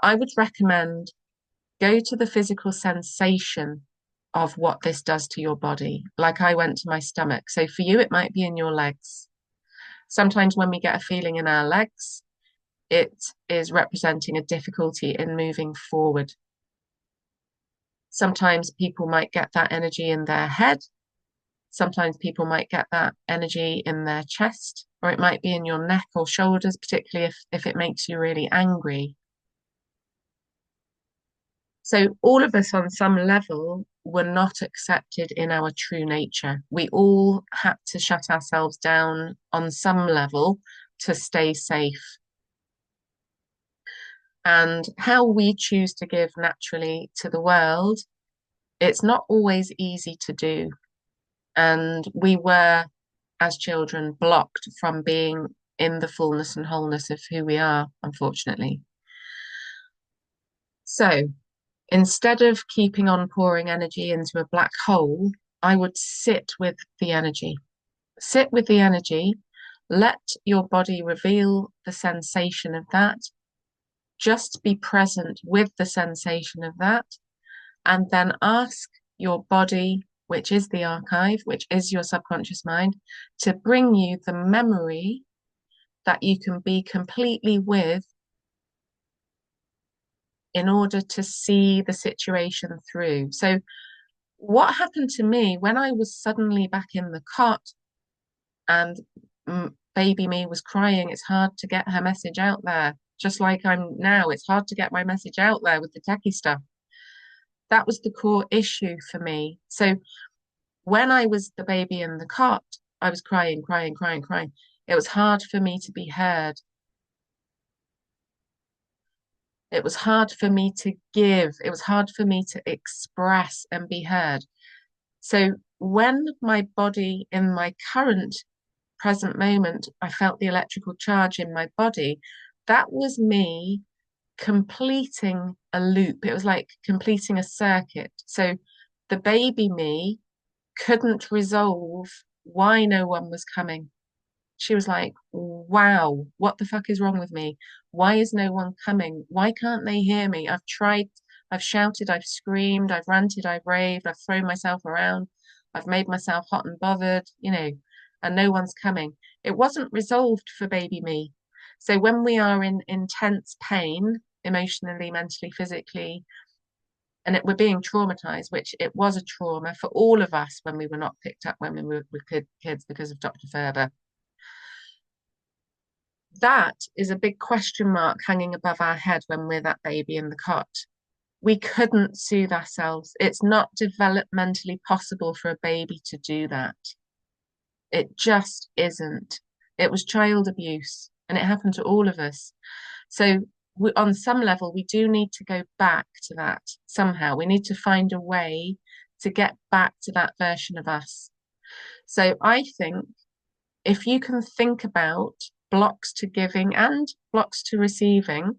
I would recommend go to the physical sensation of what this does to your body. Like I went to my stomach. So for you, it might be in your legs. Sometimes when we get a feeling in our legs, it is representing a difficulty in moving forward. Sometimes people might get that energy in their head. Sometimes people might get that energy in their chest, or it might be in your neck or shoulders, particularly if it makes you really angry. So all of us on some level were not accepted in our true nature. We all had to shut ourselves down on some level to stay safe. And how we choose to give naturally to the world, it's not always easy to do. And we were, as children, blocked from being in the fullness and wholeness of who we are, unfortunately. So instead of keeping on pouring energy into a black hole, I would sit with the energy. Sit with the energy, let your body reveal the sensation of that. Just be present with the sensation of that, and then ask your body, which is the archive, which is your subconscious mind, to bring you the memory that you can be completely with in order to see the situation through. So what happened to me when I was suddenly back in the cot and baby me was crying, it's hard to get her message out there. Just like I'm now, it's hard to get my message out there with the techie stuff. That was the core issue for me. So when I was the baby in the cot, I was crying, crying, crying, crying. It was hard for me to be heard. It was hard for me to give. It was hard for me to express and be heard. So when my body in my current present moment, I felt the electrical charge in my body, that was me completing a loop. It was like completing a circuit. So the baby me couldn't resolve why no one was coming. She was like, wow, what the fuck is wrong with me? Why is no one coming? Why can't they hear me? I've tried, I've shouted, I've screamed, I've ranted, I've raved, I've thrown myself around, I've made myself hot and bothered, and no one's coming. It wasn't resolved for baby me. So when we are in intense pain, emotionally, mentally, physically, and we're being traumatized, which it was a trauma for all of us when we were not picked up when we were kids because of Dr. Ferber. that is a big question mark hanging above our head when we're that baby in the cot. We couldn't soothe ourselves. It's not developmentally possible for a baby to do that. It just isn't. It was child abuse and it happened to all of us. So, on some level, we do need to go back to that somehow. We need to find a way to get back to that version of us. So, I think if you can think about blocks to giving and blocks to receiving,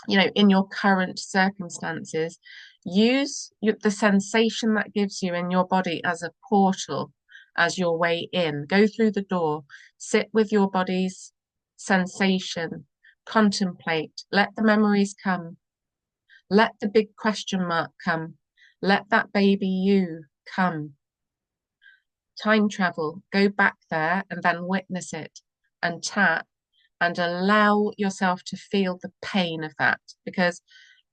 in your current circumstances, use the sensation that gives you in your body as a portal, as your way in. Go through the door, sit with your body's sensation, contemplate, let the memories come, let the big question mark come, let that baby you come. Time travel, go back there and then witness it and tap and allow yourself to feel the pain of that because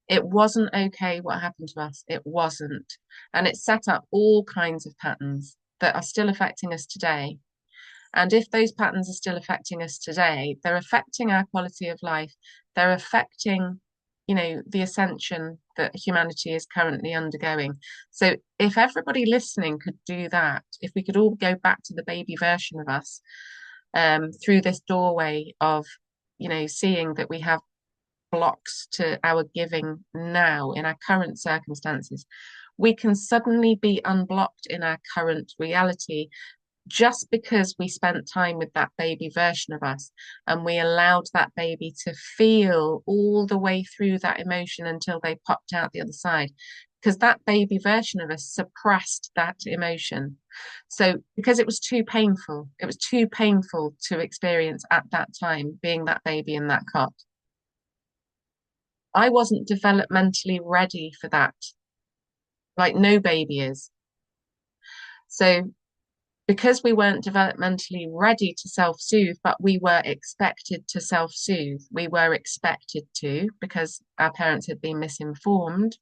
it wasn't okay what happened to us. It wasn't. And it set up all kinds of patterns that are still affecting us today. And if those patterns are still affecting us today, they're affecting our quality of life. They're affecting, the ascension that humanity is currently undergoing. So if everybody listening could do that, if we could all go back to the baby version of us, through this doorway of, seeing that we have blocks to our giving now in our current circumstances, we can suddenly be unblocked in our current reality just because we spent time with that baby version of us and we allowed that baby to feel all the way through that emotion until they popped out the other side. Because that baby version of us suppressed that emotion. So, because it was too painful to experience at that time, being that baby in that cot. I wasn't developmentally ready for that, like no baby is. So, because we weren't developmentally ready to self-soothe, but we were expected to self-soothe, we were expected to, because our parents had been misinformed,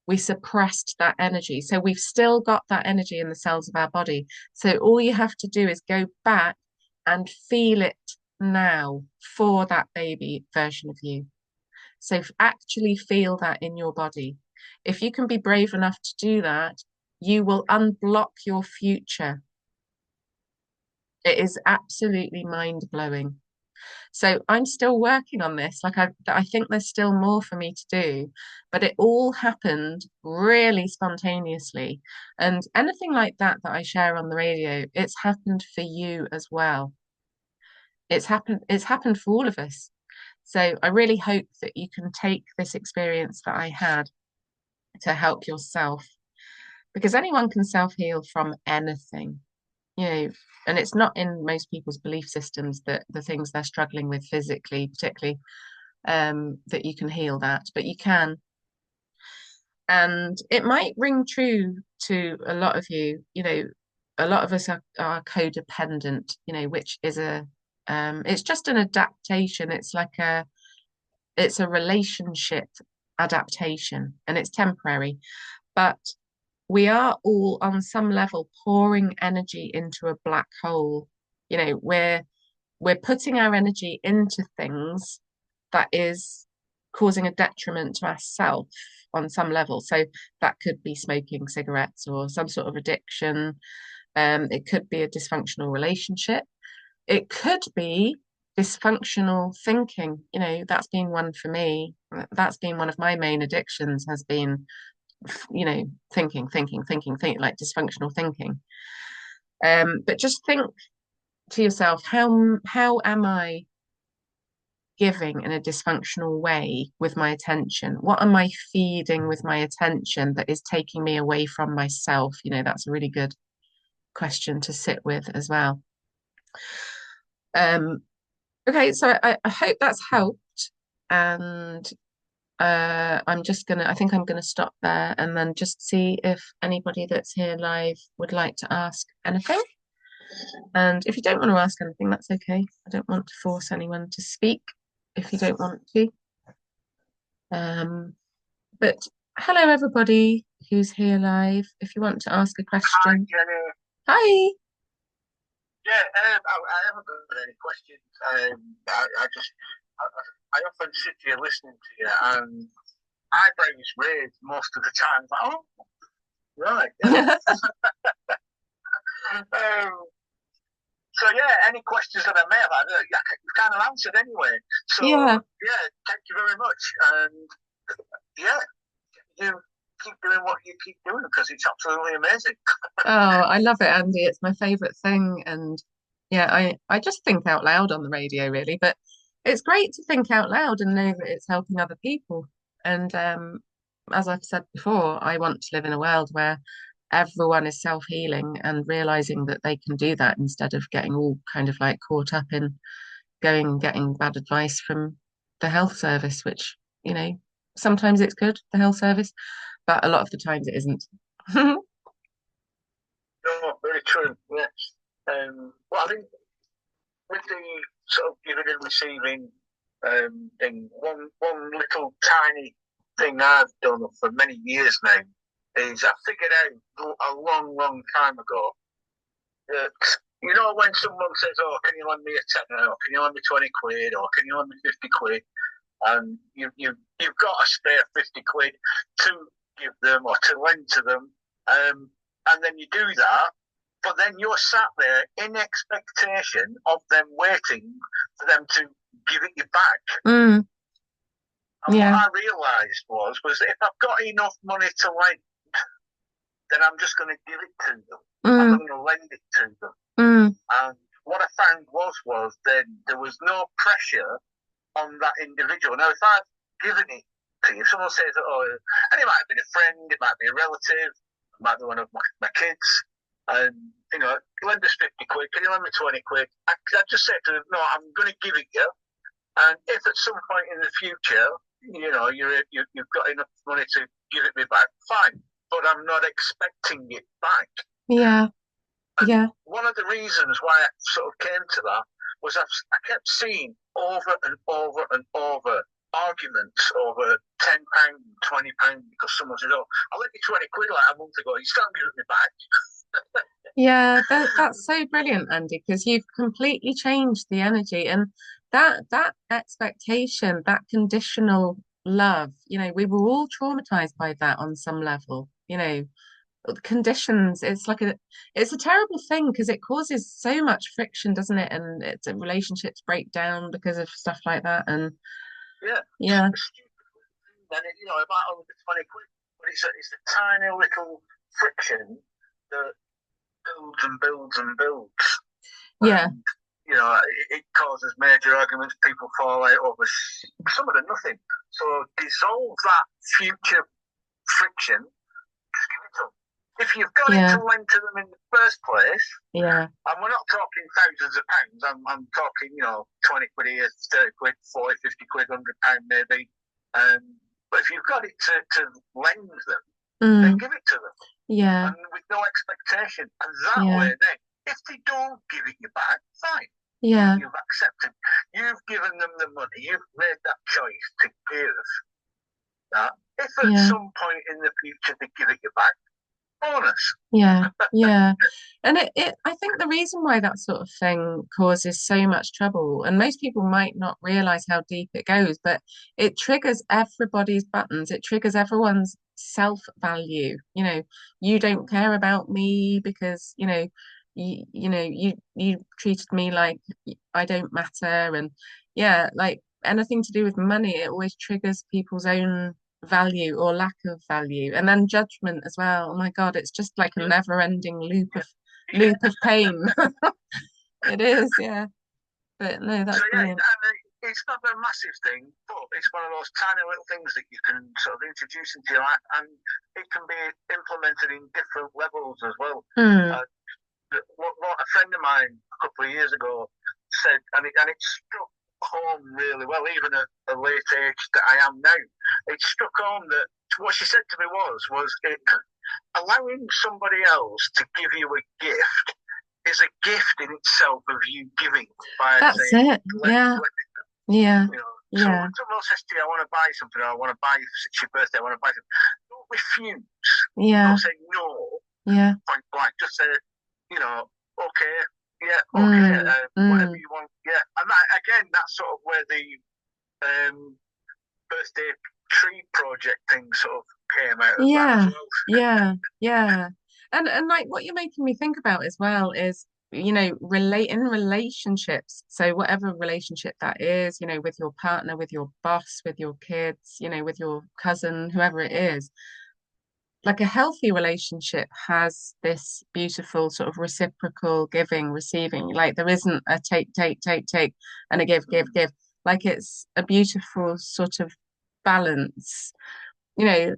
we suppressed that energy. So we've still got that energy in the cells of our body. So all you have to do is go back and feel it now for that baby version of you. So actually feel that in your body. If you can be brave enough to do that, you will unblock your future. It is absolutely mind blowing. So I'm still working on this. I think there's still more for me to do, but it all happened really spontaneously. And anything like that I share on the radio, it's happened for you as well. It's happened for all of us. So I really hope that you can take this experience that I had to help yourself because anyone can self-heal from anything, you know, and it's not in most people's belief systems that the things they're struggling with physically, particularly, that you can heal that, but you can. And it might ring true to a lot of you, a lot of us are codependent, which is it's just an adaptation. It's a relationship adaptation and it's temporary. But we are all on some level pouring energy into a black hole. We're putting our energy into things that is causing a detriment to ourselves on some level. So that could be smoking cigarettes or some sort of addiction. It could be a dysfunctional relationship. It could be dysfunctional thinking. That's been one for me. That's been one of my main addictions has been, thinking, like dysfunctional thinking. But just think to yourself, how am I giving in a dysfunctional way with my attention? What am I feeding with my attention that is taking me away from myself? That's a really good question to sit with as well. Okay, so I hope that's helped. And I think I'm gonna stop there and then just see if anybody that's here live would like to ask anything. And if you don't want to ask anything, that's okay. I don't want to force anyone to speak if you don't want to. But hello, everybody who's here live. If you want to ask a Hi, question, Jenny. hi. Yeah, I haven't got any questions. I often sit here listening to you, and eyebrows raised most of the time. Like, oh, right, yeah. um, so yeah, any questions that I may have had, you've kind of answered anyway. So Yeah. yeah, thank you very much, and yeah, you keep doing what you keep doing because it's absolutely amazing. Oh, I love it, Andy. It's my favorite thing. And yeah, I just think out loud on the radio, really. But it's great to think out loud and know that it's helping other people. And as I've said before, I want to live in a world where everyone is self-healing and realizing that they can do that instead of getting all kind of like caught up in going and getting bad advice from the health service, which, sometimes it's good, the health service, but a lot of the times it isn't. No, very true. Yes. Well, I think with the sort of giving and receiving thing, one little tiny thing I've done for many years now is I figured out a long time ago that when someone says, "Oh, can you lend me a tenner? Or can you lend me 20 quid? Or can you lend me 50 quid?" and you've got a spare 50 quid to give them or to lend to them, and then you do that, but then you're sat there in expectation of them waiting for them to give it you back. Mm, And yeah. what I realised was that if I've got enough money to lend, then I'm just going to give it to them. I'm Mm, going to lend it to them. mm, And what I found was then there was no pressure on that individual. Now, if I've given it to you, if someone says, "Oh," and it might have been a friend, it might be a relative, it might be one of my kids, and lend us 50 quid. Can you lend me 20 quid? I just say to them, "No, I'm going to give it you." And if at some point in the future, you've got enough money to give it me back, fine. But I'm not expecting it back. yeah. And Yeah. one of the reasons why I sort of came to that was I kept seeing over and over and over arguments over £10, £20 because someone said, "Oh, I lent you 20 quid like a month ago. You still haven't given me back." Yeah, that's so brilliant, Andy, because you've completely changed the energy and that expectation, that conditional love, we were all traumatized by that on some level. The conditions, it's a terrible thing because it causes so much friction, doesn't it? And relationships break down because of stuff like that. And Yeah, yeah, and it might only be 20 quid, but it's a tiny little friction that builds and builds and builds. yeah, And, it causes major arguments. People fall out over some of the nothing. So dissolve that future friction. Just give it to them. If you've got it yeah, to lend to them in the first place, yeah, and we're not talking thousands of pounds, I'm talking, 20 quid here, 30 quid, 40, 50 quid, £100 maybe. But if you've got it to lend them, then mm, give it to them. yeah, And with no expectation. And that yeah, way, then, if they don't give it you back, fine. yeah, You've accepted. You've given them the money. You've made that choice to give that. If at yeah. some point in the future they give it you back, bonus. Yeah, yeah. And I think the reason why that sort of thing causes so much trouble, and most people might not realize how deep it goes, but it triggers everybody's buttons. It triggers everyone's self-value. You don't care about me because, you treated me like I don't matter. And yeah, like anything to do with money, it always triggers people's own value or lack of value, and then judgment as well. Oh my God, it's just like a never-ending loop of pain. It is, yeah. But no, So that's yeah, brilliant. it's not a massive thing, but it's one of those tiny little things that you can sort of introduce into your life, and it can be implemented in different levels as well. Mm, Uh, what a friend of mine a couple of years ago said, and it struck home really well, even at a late age that I am now. It struck home that what she said to me was it allowing somebody else to give you a gift is a gift in itself of you giving by that's saying, it. Yeah, let it, yeah, So yeah, when someone else says to you, "I want to buy something," or "I want to buy you, it's your birthday, I want to buy something," don't refuse. yeah, Don't say no yeah, point blank. Just say, okay, yeah, okay, whatever you want, yeah. And that, again, that's sort of where the birthday tree project thing sort of came out of that as Yeah, well. yeah. And like what you're making me think about as well is, relate in relationships. So whatever relationship that is, with your partner, with your boss, with your kids, with your cousin, whoever it is, like a healthy relationship has this beautiful sort of reciprocal giving, receiving. Like there isn't a take, and a give. Like it's a beautiful sort of balance. You know,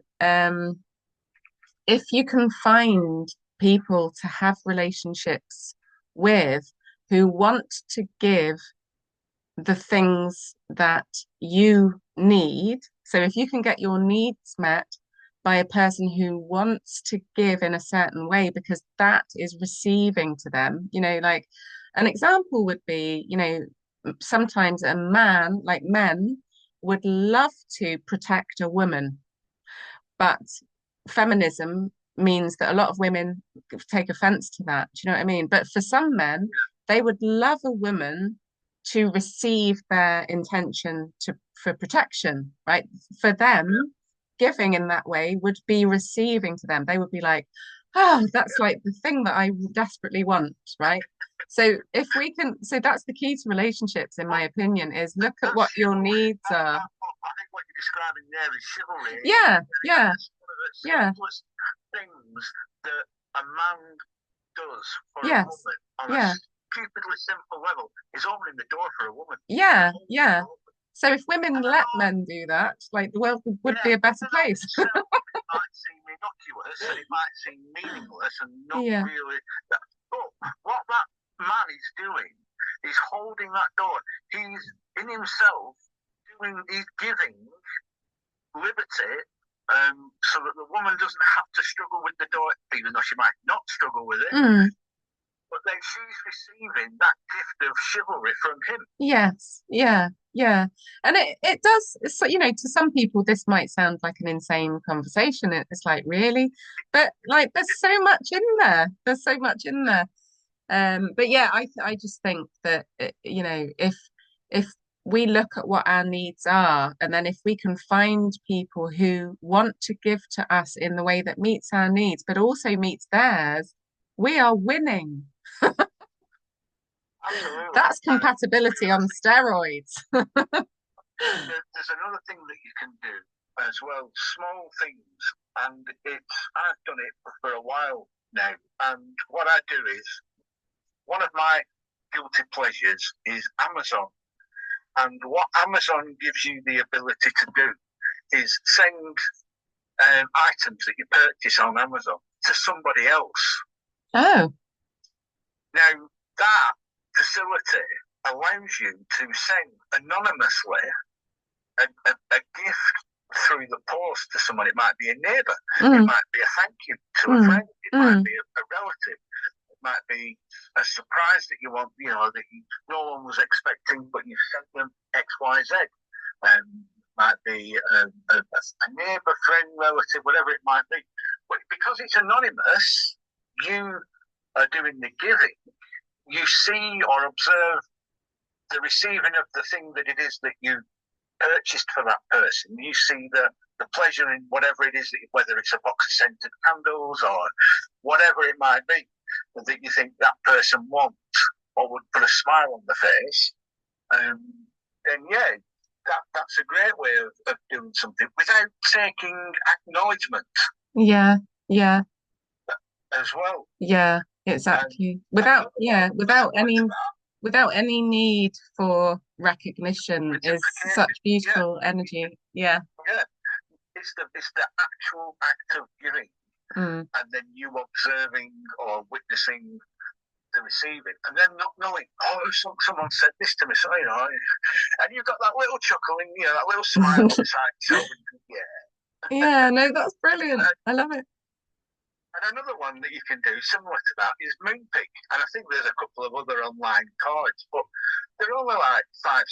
if you can find people to have relationships with who want to give the things that you need. So if you can get your needs met by a person who wants to give in a certain way, because that is receiving to them, like an example would be, sometimes a man, like men, would love to protect a woman, but feminism means that a lot of women take offense to that. Do you know what I mean? But for some men, they would love a woman to receive their intention for protection, right? For them, giving in that way would be receiving to them. They would be like, oh, that's like the thing that I desperately want, right? So that's the key to relationships, in my opinion, is look at what your needs are. I think what you're describing there is chivalry. Yeah, yeah, It's one of the yeah, simplest things that a man does for a yes, woman on a yeah. stupidly simple level is opening the door for a woman. Yeah, yeah. So if women And I let know, men do that, like the world would yeah, be a better I know place. itself it might seem innocuous and it might seem meaningless and not Yeah. really. But what that man is doing is holding that door. He's in himself he's giving liberty so that the woman doesn't have to struggle with the door, even though she might not struggle with it. Mm, But then she's receiving that gift of chivalry from him. yes. Yeah. Yeah. And it does, so, to some people this might sound like an insane conversation. It's like, really? But like there's so much in there. There's so much in there. But yeah, I just think that if we look at what our needs are, and then if we can find people who want to give to us in the way that meets our needs, but also meets theirs, we are winning. Absolutely. That's compatibility on steroids. There's another thing that you can do as well, small things, and I've done it for a while now. And what I do is one of my guilty pleasures is Amazon. And what Amazon gives you the ability to do is send items that you purchase on Amazon to somebody else. Oh, Now, that facility allows you to send anonymously a gift through the post to someone. It might be a neighbour, it might be a thank you to a friend, it might be a relative, it might be a surprise that you want, that no one was expecting, but you've sent them X, Y, Z. Might be a neighbour, friend, relative, whatever it might be. But because it's anonymous, you are doing the giving. You see or observe the receiving of the thing that it is that you purchased for that person. You see the pleasure in whatever it is, whether it's a box of scented candles or whatever it might be, that you think that person wants or would put a smile on the face. And yeah, that's a great way of doing something without taking acknowledgement. yeah, yeah, as well. yeah, exactly. Without any need for recognition is such beautiful energy. Yeah. Yeah. It's the actual act of giving, and then you observing or witnessing the receiving, and then not knowing, someone said this to me, so and you've got that little chuckle and that little smile on the side. So yeah, no, that's brilliant. I love it. And another one that you can do similar to that is Moonpig, and I think there's a couple of other online cards, but they're only like £5-6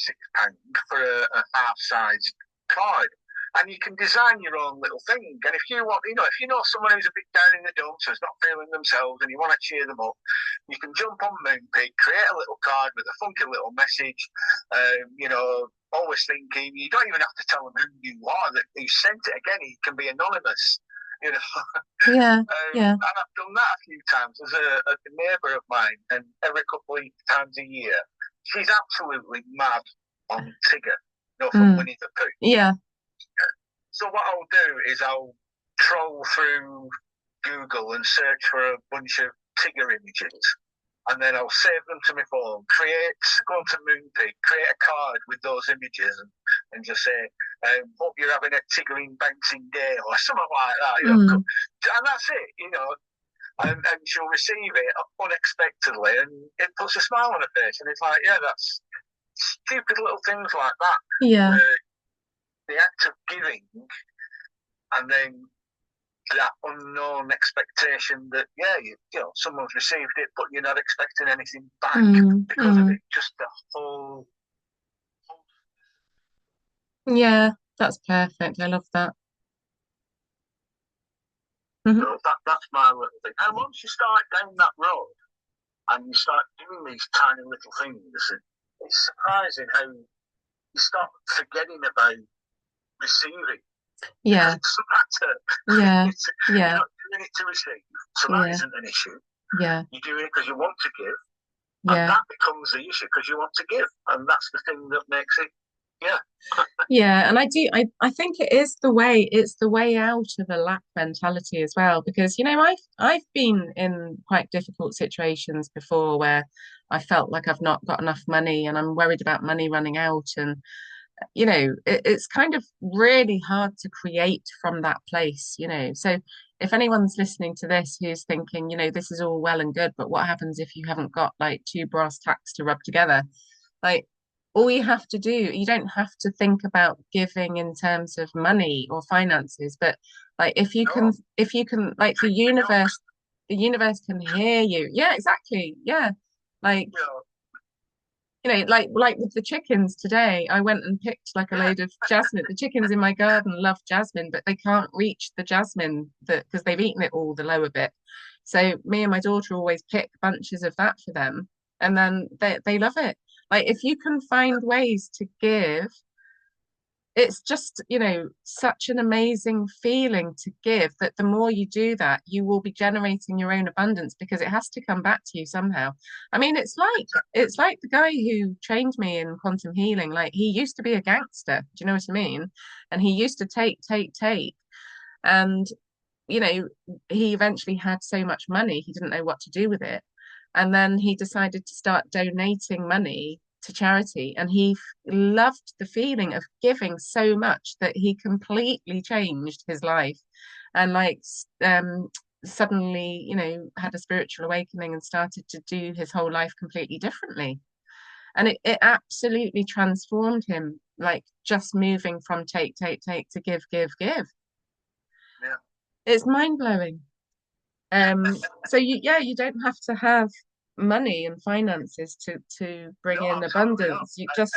for a half-sized card. and you can design your own little thing. And if you want, if you know someone who's a bit down in the dumps, who's not feeling themselves, and you want to cheer them up, you can jump on Moonpig, create a little card with a funky little message. Always thinking you don't even have to tell them who you are, that you sent it. Again, it can be anonymous. Yeah. Yeah. And I've done that a few times. There's a neighbour of mine, and every couple of times a year, she's absolutely mad on Tigger, from Winnie the Pooh. Yeah. So what I'll do is I'll troll through Google and search for a bunch of Tigger images, and then I'll save them to my phone, go onto Moonpig, create a card with those images, and just say, hope you're having a tiggling, bouncing day, or something like that. And that's it, and she'll receive it unexpectedly, and it puts a smile on her face, and it's like, yeah, that's stupid little things like that. Yeah. The act of giving, and then that unknown expectation that someone's received it, but you're not expecting anything back because of it. Just the whole. Yeah, that's perfect. I love that. So that's my little thing. And once you start down that road and you start doing these tiny little things, it's surprising how you start forgetting about receiving. Yeah. It doesn't matter. Yeah. You're not doing it to receive, so that isn't an issue. Yeah. You're doing it because you want to give, and that becomes the issue because you want to give, and that's the thing that makes it. Yeah, and I think it's the way out of a lack mentality as well, because I've been in quite difficult situations before where I felt like I've not got enough money and I'm worried about money running out, and it's kind of really hard to create from that place. So if anyone's listening to this who's thinking, this is all well and good, but what happens if you haven't got like two brass tacks to rub together? Like, all you have to do, you don't have to think about giving in terms of money or finances, but like if you can, like the universe can hear you. Yeah, exactly. Yeah. Like, like with the chickens today, I went and picked like a load of jasmine. The chickens in my garden love jasmine, but they can't reach the jasmine because they've eaten it all, the lower bit. So me and my daughter always pick bunches of that for them, and then they love it. Like if you can find ways to give, it's just, such an amazing feeling to give, that the more you do that, you will be generating your own abundance because it has to come back to you somehow. I mean, it's like the guy who trained me in quantum healing. Like he used to be a gangster, do you know what I mean? And he used to take. And, he eventually had so much money, he didn't know what to do with it. And then he decided to start donating money to charity, and he loved the feeling of giving so much that he completely changed his life, and suddenly had a spiritual awakening and started to do his whole life completely differently, and it absolutely transformed him, like just moving from take to give. It's mind-blowing. So you don't have to have money and finances to bring in abundance. You just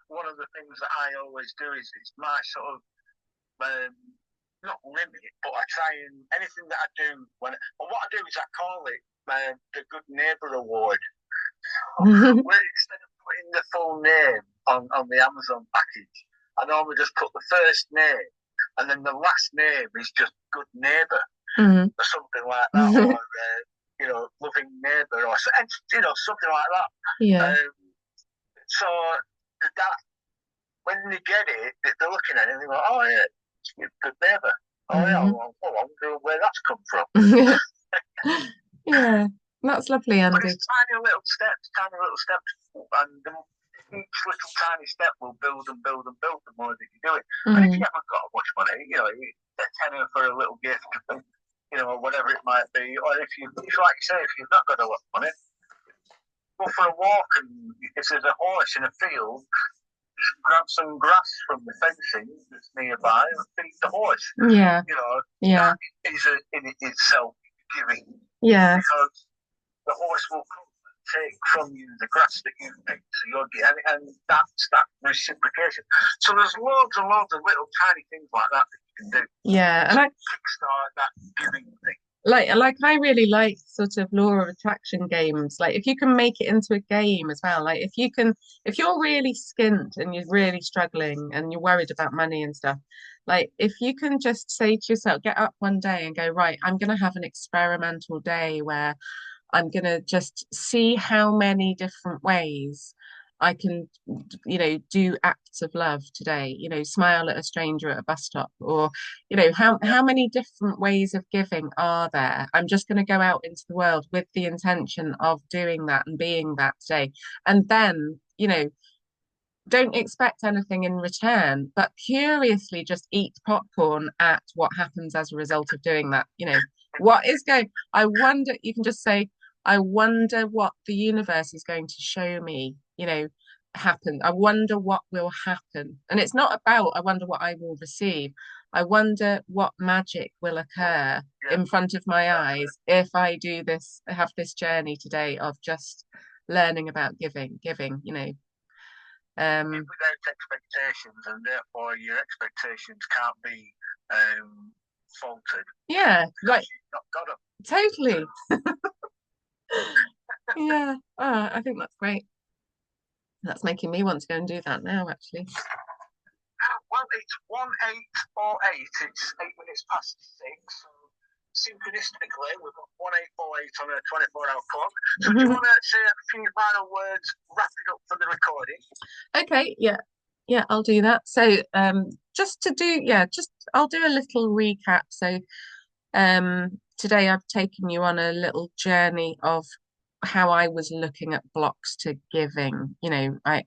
one of the things that I always do is it's my sort of not limit, but I try and anything that I do what I do is I call it the Good Neighbour Award. Where instead of putting the full name on the Amazon package, I normally just put the first name and then the last name is just Good Neighbour. Or something like that, or loving neighbour, or something like that. Yeah. So that when they get it, they're looking at it and they go, "Oh yeah, it's a good neighbour." Oh yeah, well, I wonder where that's come from. Yeah, that's lovely, Andy. But it's tiny little steps, and each little tiny step will build and build and build the more that you do it. And if you haven't got much money, a tenner for a little gift. Or whatever it might be, or if like you say, if you've not got a lot of money, go for a walk, and if there's a horse in a field, grab some grass from the fencing that's nearby and feed the horse. Yeah. That is in itself giving. Yeah. Because the horse will come take from you the grass that you picked. So you're and that's that reciprocation. So there's loads and loads of little tiny things like that you can do. Yeah, and I kickstart that giving thing. like I really like sort of law of attraction games. Like if you can make it into a game as well. Like if you're really skint and you're really struggling and you're worried about money and stuff, like if you can just say to yourself, get up one day and go, right, I'm gonna have an experimental day where I'm gonna just see how many different ways I can, do acts of love today, smile at a stranger at a bus stop, or, how many different ways of giving are there? I'm just going to go out into the world with the intention of doing that and being that today. And then, don't expect anything in return, but curiously just eat popcorn at what happens as a result of doing that. What is going, I wonder, you can just say, I wonder what the universe is going to show me, happen. I wonder what will happen. And it's not about, I wonder what I will receive. I wonder what magic will occur in front of my eyes if I do this, have this journey today of just learning about giving, without expectations, and therefore your expectations can't be faltered. Yeah, like you've not got them. Totally. Yeah. Oh, I think that's great. That's making me want to go and do that now, actually. Well, it's 1848. It's 8 minutes past 6. So synchronistically, we've got 1848 on a 24-hour clock. So do you want to say a few final words, wrap it up for the recording? Okay, yeah, I'll do that. So I'll do a little recap. So today I've taken you on a little journey of how I was looking at blocks to giving. I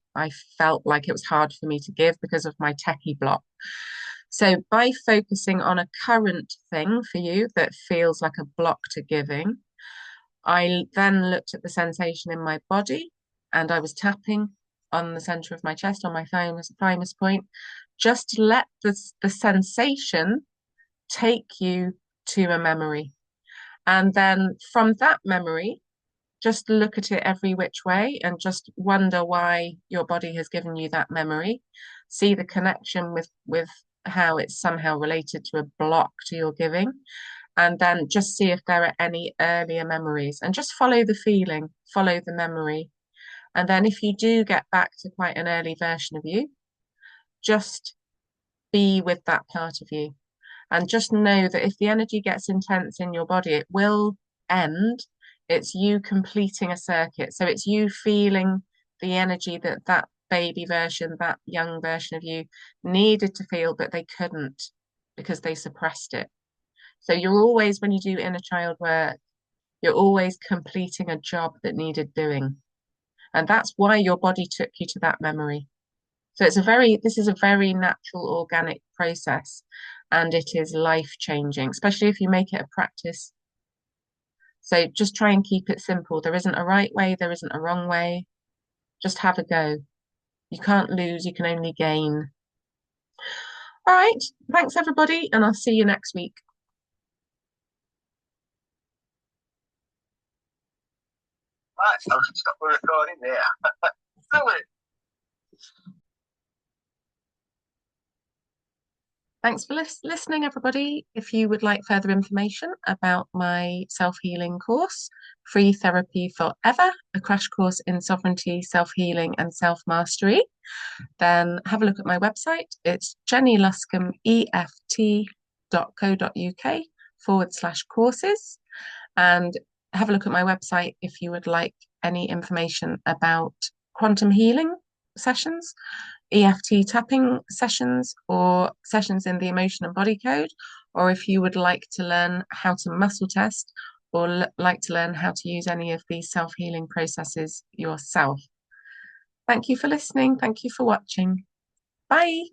felt like it was hard for me to give because of my techie block. So by focusing on a current thing for you that feels like a block to giving, I then looked at the sensation in my body and I was tapping on the center of my chest, on my thymus point, just to let the sensation take you to a memory. And then from that memory, just look at it every which way and just wonder why your body has given you that memory. See the connection with how it's somehow related to a block to your giving. And then just see if there are any earlier memories and just follow the feeling, follow the memory. And then if you do get back to quite an early version of you, just be with that part of you. And just know that if the energy gets intense in your body, it will end. It's you completing a circuit. So it's you feeling the energy that that baby version, that young version of you needed to feel, but they couldn't because they suppressed it. So you're always, when you do inner child work, you're always completing a job that needed doing. And that's why your body took you to that memory. So this is a very natural, organic process, and it is life changing, especially if you make it a practice. So just try and keep it simple. There isn't a right way, there isn't a wrong way. Just have a go. You can't lose, you can only gain. All right. Thanks, everybody, and I'll see you next week. Right, I'll stop the recording there. Brilliant. Thanks for listening, everybody. If you would like further information about my self-healing course, Free Therapy Forever, a crash course in sovereignty, self-healing and self-mastery, then have a look at my website. It's JennyLuscombeEFT.co.uk/courses. And have a look at my website if you would like any information about quantum healing sessions, EFT tapping sessions, or sessions in the emotion and body code, or if you would like to learn how to muscle test or like to learn how to use any of these self-healing processes yourself. Thank you for listening. Thank you for watching. Bye.